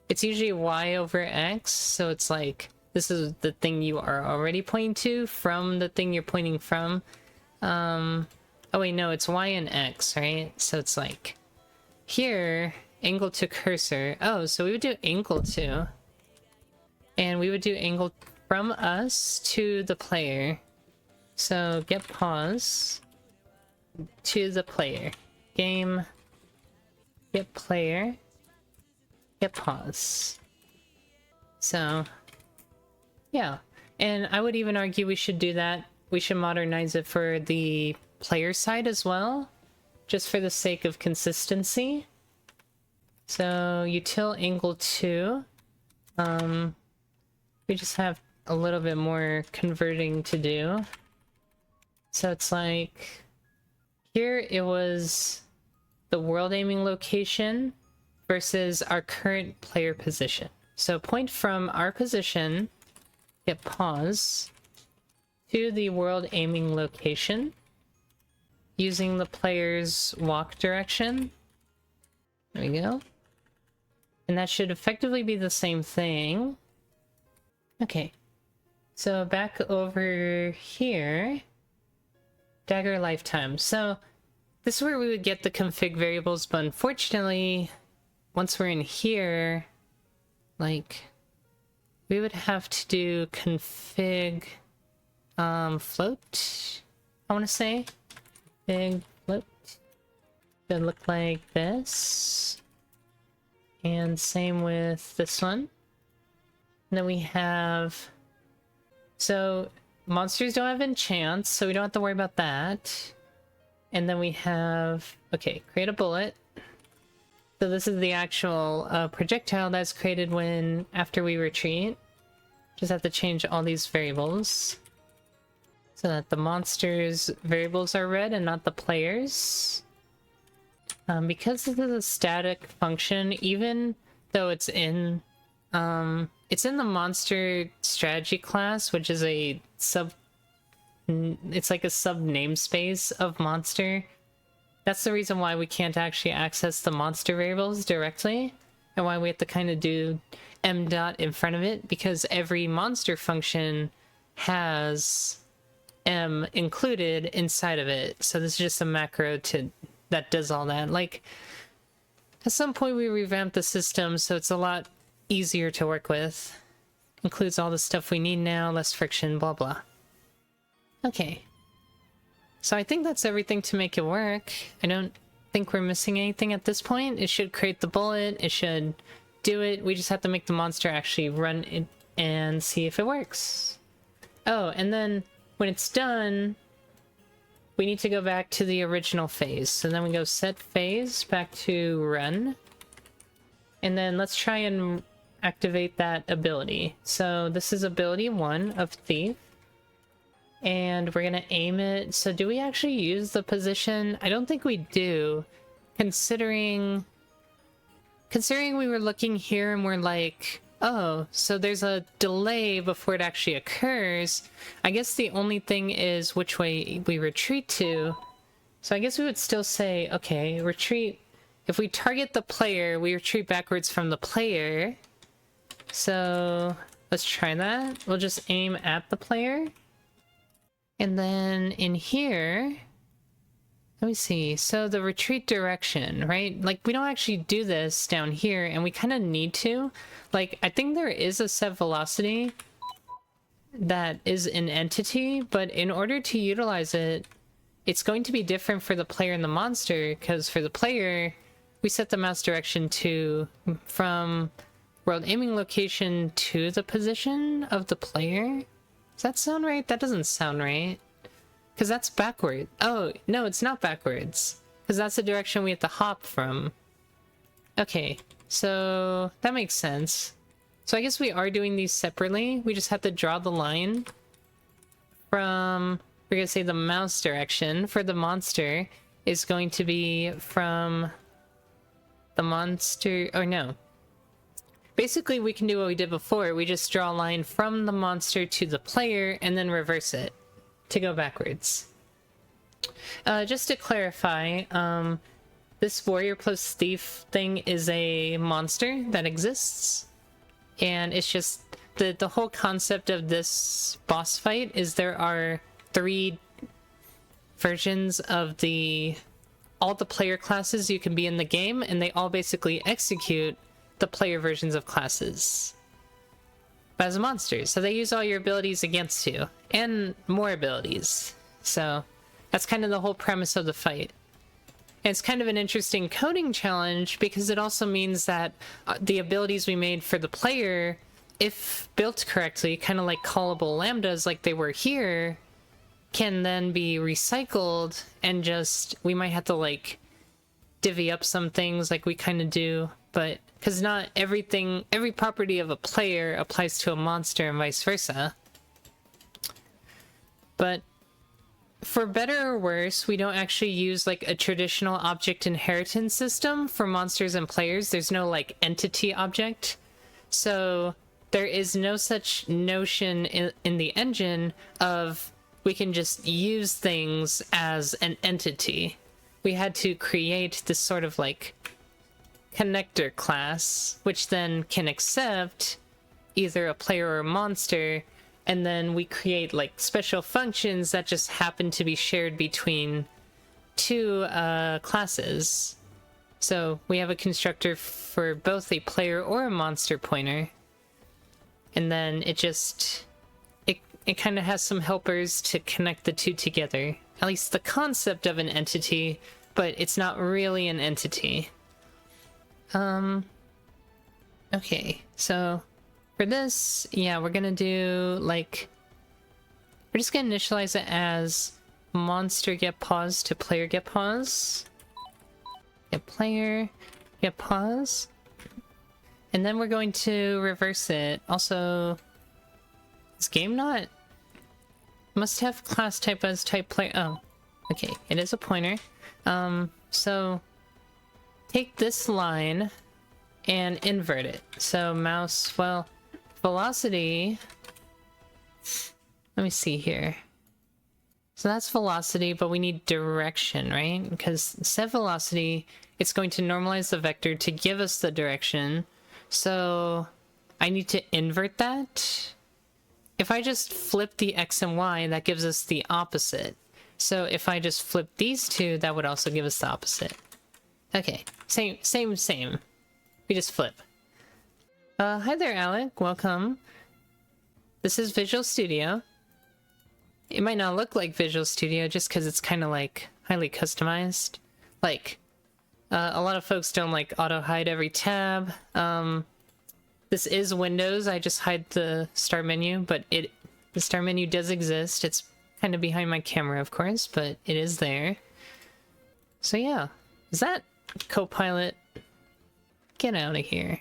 It's usually y over x, so it's like, this is the thing you are already pointing to from the thing you're pointing from. Oh wait, no, it's y and x, right? So it's like, here, angle to cursor. Oh, so we would do angle to. And we would do angle from us to the player. So get pause to the player. Game, get player, get pause. So, yeah. And I would even argue we should do that. We should modernize it for the player side as well, just for the sake of consistency. So, util angle 2. We just have a little bit more converting to do. So it's like, here it was the world aiming location versus our current player position. So point from our position, get pause, to the world aiming location using the player's walk direction. There we go. And that should effectively be the same thing. Okay. So back over here, dagger lifetime. So this is where we would get the config variables, but unfortunately, once we're in here, like, we would have to do config float, I want to say. Config float. Should look like this. And same with this one. And then we have... So, monsters don't have enchants, so we don't have to worry about that. And then we have... Okay, create a bullet. So this is the actual projectile that's created after we retreat. Just have to change all these variables so that the monster's variables are read and not the player's. Because this is a static function, even though it's in the monster strategy class, which is it's like a sub namespace of monster. That's the reason why we can't actually access the monster variables directly, and why we have to kind of do m dot in front of it, because every monster function has m included inside of it. So this is just a macro that does all that. Like, at some point we revamped the system so it's a lot easier to work with. Includes all the stuff we need now, less friction, blah blah. Okay. So I think that's everything to make it work. I don't think we're missing anything at this point. It should create the bullet, it should do it. We just have to make the monster actually run it and see if it works. Oh, and then when it's done, we need to go back to the original phase. So then we go set phase back to run. And then let's try and activate that ability. So this is ability 1 of Thief. And we're gonna aim it. So do we actually use the position? I don't think we do. Considering we were looking here and we're like, oh, so there's a delay before it actually occurs. I guess the only thing is which way we retreat to. So I guess we would still say, okay, retreat. If we target the player, we retreat backwards from the player. So let's try that. We'll just aim at the player. And then in here, let me see. So the retreat direction, right? Like, we don't actually do this down here, and we kind of need to. Like, I think there is a set velocity that is an entity, but in order to utilize it, it's going to be different for the player and the monster, because for the player, we set the mouse direction from world aiming location to the position of the player. Does that sound right? That doesn't sound right. Because that's backward. Oh, no, it's not backwards. Because that's the direction we have to hop from. Okay, so that makes sense. So I guess we are doing these separately. We just have to draw the line from, we're going to say the mouse direction for the monster is going to be from the monster, or no. Basically, we can do what we did before. We just draw a line from the monster to the player and then reverse it to go backwards. Just to clarify, this warrior plus thief thing is a monster that exists. And it's just the whole concept of this boss fight is there are 3 versions of all the player classes you can be in the game, and they all basically execute the player versions of classes but as monsters. So they use all your abilities against you and more abilities. So that's kind of the whole premise of the fight. And it's kind of an interesting coding challenge because it also means that the abilities we made for the player, if built correctly, kind of like callable lambdas like they were here, can then be recycled and just, we might have to like divvy up some things like we kind of do, but because not everything, every property of a player applies to a monster and vice versa. But for better or worse, we don't actually use like a traditional object inheritance system for monsters and players. There's no like entity object. So there is no such notion in the engine of we can just use things as an entity. We had to create this sort of like connector class, which then can accept either a player or a monster, and then we create like special functions that just happen to be shared between 2 classes. So we have a constructor for both a player or a monster pointer, and then it just it kind of has some helpers to connect the 2 together. At least the concept of an entity, but it's not really an entity. Okay, so for this, yeah, we're gonna do like, we're just gonna initialize it as monster get pause to player get pause. Get player get pause. And then we're going to reverse it. Also, is game not? Must have class type as type player. Oh, okay, it is a pointer. So take this line and invert it. So mouse, well, velocity, let me see here. So that's velocity, but we need direction, right? Because set velocity, it's going to normalize the vector to give us the direction. So I need to invert that. If I just flip the X and Y, that gives us the opposite. So if I just flip these 2, that would also give us the opposite. Okay, same. We just flip. Hi there, Alec. Welcome. This is Visual Studio. It might not look like Visual Studio just because it's kind of like highly customized. Like, a lot of folks don't like auto-hide every tab. This is Windows. I just hide the start menu, but the start menu does exist. It's kind of behind my camera, of course, but it is there. So yeah, is that Copilot? Get out of here.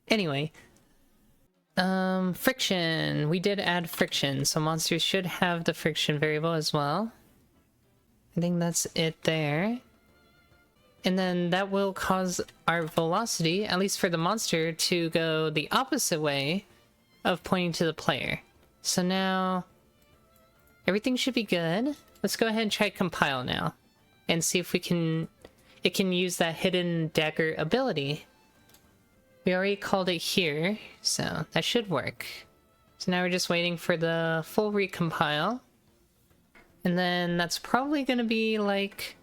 Anyway, friction. We did add friction, so monsters should have the friction variable as well. I think that's it there. And then that will cause our velocity, at least for the monster, to go the opposite way of pointing to the player. So now everything should be good. Let's go ahead and try compile now and see if it can use that hidden dagger ability. We already called it here, so that should work. So now we're just waiting for the full recompile. And then that's probably going to be like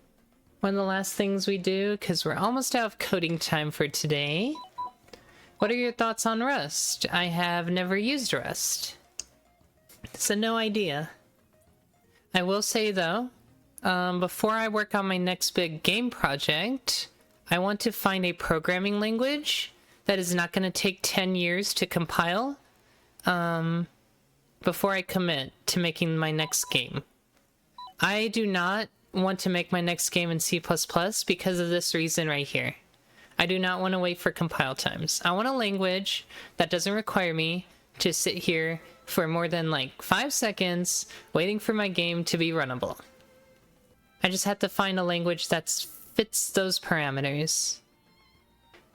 one of the last things we do, because we're almost out of coding time for today. What are your thoughts on Rust? I have never used Rust, so no idea. I will say though, before I work on my next big game project, I want to find a programming language that is not going to take 10 years to compile before I commit to making my next game. I do not want to make my next game in C++ because of this reason right here. I do not want to wait for compile times. I want a language that doesn't require me to sit here for more than like 5 seconds waiting for my game to be runnable. I just have to find a language that fits those parameters.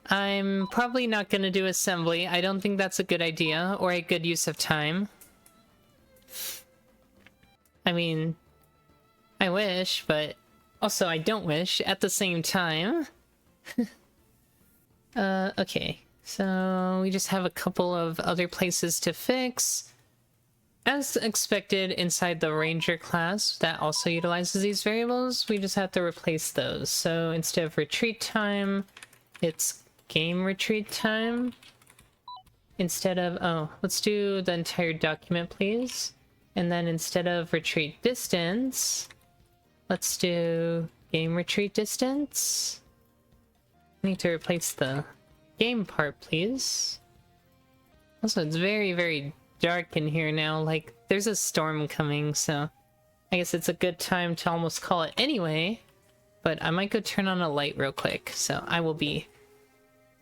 I'm probably not going to do assembly. I don't think that's a good idea or a good use of time. I mean, I wish, but also I don't wish at the same time. Okay, so we just have a couple of other places to fix. As expected, inside the Ranger class that also utilizes these variables, we just have to replace those. So instead of retreat time, it's game retreat time. Instead of, oh, let's do the entire document, please. And then instead of retreat distance, let's do game retreat distance. I need to replace the game part, please. Also, it's very, very dark in here now. Like, there's a storm coming, so I guess it's a good time to almost call it anyway. But I might go turn on a light real quick, so I will be...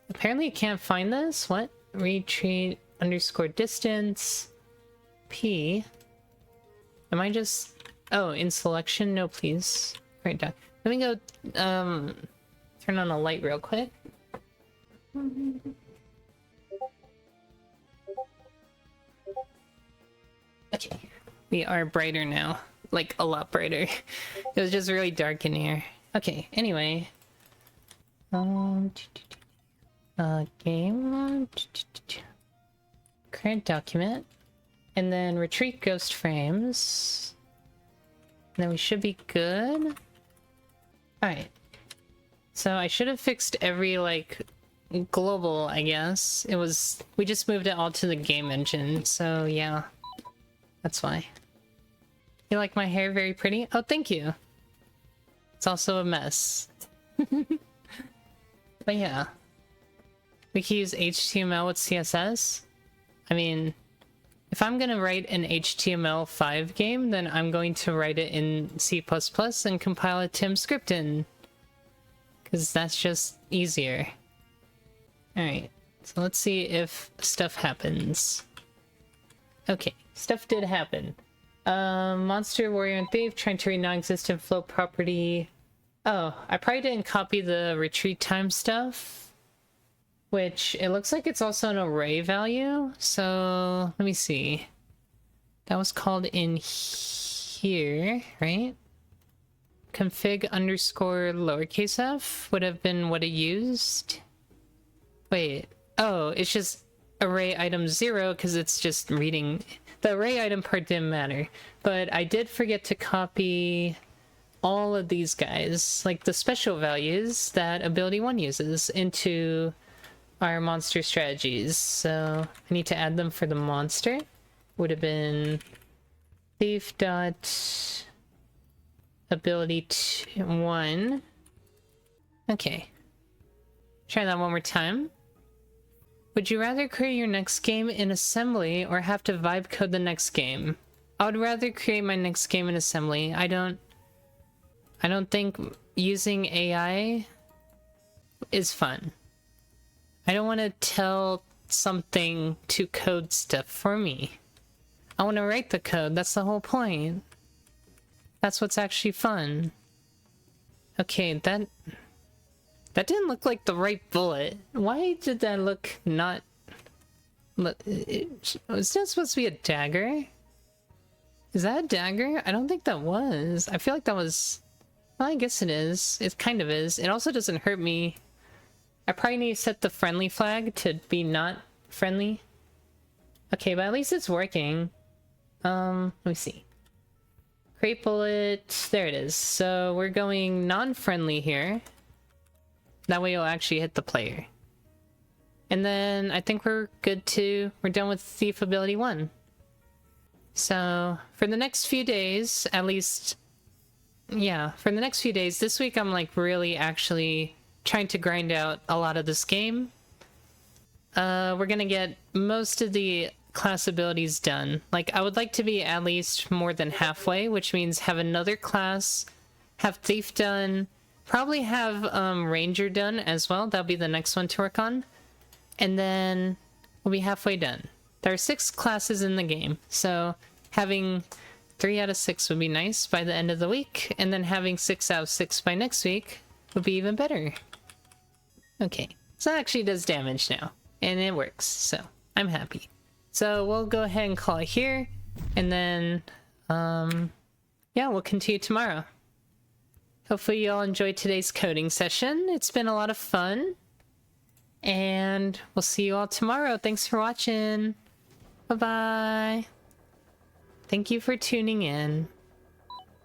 Apparently I can't find this. What? Retreat underscore distance P. Am I just... Oh, in selection? No, please. Right down. Let me go turn on a light real quick. Okay. We are brighter now. Like, a lot brighter. It was just really dark in here. Okay, anyway. Game. Current document. And then retreat ghost frames. And then we should be good. Alright. So I should have fixed every, like, global, I guess. It was... We just moved it all to the game engine, so yeah. That's why. You like my hair very pretty? Oh, thank you. It's also a mess. But yeah. We can use HTML with CSS. I mean, if I'm gonna write an HTML5 game, then I'm going to write it in C++ and compile it to Emscripten. Because that's just easier. Alright, so let's see if stuff happens. Okay, stuff did happen. Monster, warrior, and thief trying to read non-existent float property. Oh, I probably didn't copy the retreat time stuff. Which, it looks like it's also an array value. So, let me see. That was called in here, right? Config underscore lowercase f would have been what it used. Wait. Oh, it's just array item 0 because it's just reading. The array item part didn't matter. But I did forget to copy all of these guys, like the special values that ability 1 uses, into our monster strategies. So I need to add them for the monster. Would have been thief dot ability 1. Okay. Try that one more time. Would you rather create your next game in assembly or have to vibe code the next game? I would rather create my next game in assembly. I don't think using AI is fun. I don't want to tell something to code stuff for me. I want to write the code. That's the whole point. That's what's actually fun. Okay, that didn't look like the right bullet. Why did that look not... Was that supposed to be a dagger? Is that a dagger? I don't think that was. I feel like that was... Well, I guess it is. It kind of is. It also doesn't hurt me. I probably need to set the friendly flag to be not friendly. Okay, but at least it's working. Let me see. Create bullet. There it is. So we're going non-friendly here. That way it'll actually hit the player. And then I think we're good to... We're done with Thief Ability 1. So for the next few days, at least... Yeah, for the next few days, this week I'm like really actually trying to grind out a lot of this game. we're gonna get most of the class abilities done. Like, I would like to be at least more than halfway, which means have another class, have Thief done, probably have Ranger done as well. That'll be the next one to work on. And then we'll be halfway done. There are 6 classes in the game, so having 3 out of 6 would be nice by the end of the week, and then having 6 out of 6 by next week would be even better. Okay, so that actually does damage now, and it works, so I'm happy. So we'll go ahead and call it here, and then, yeah, we'll continue tomorrow. Hopefully you all enjoyed today's coding session. It's been a lot of fun, and we'll see you all tomorrow. Thanks for watching. Bye-bye. Thank you for tuning in.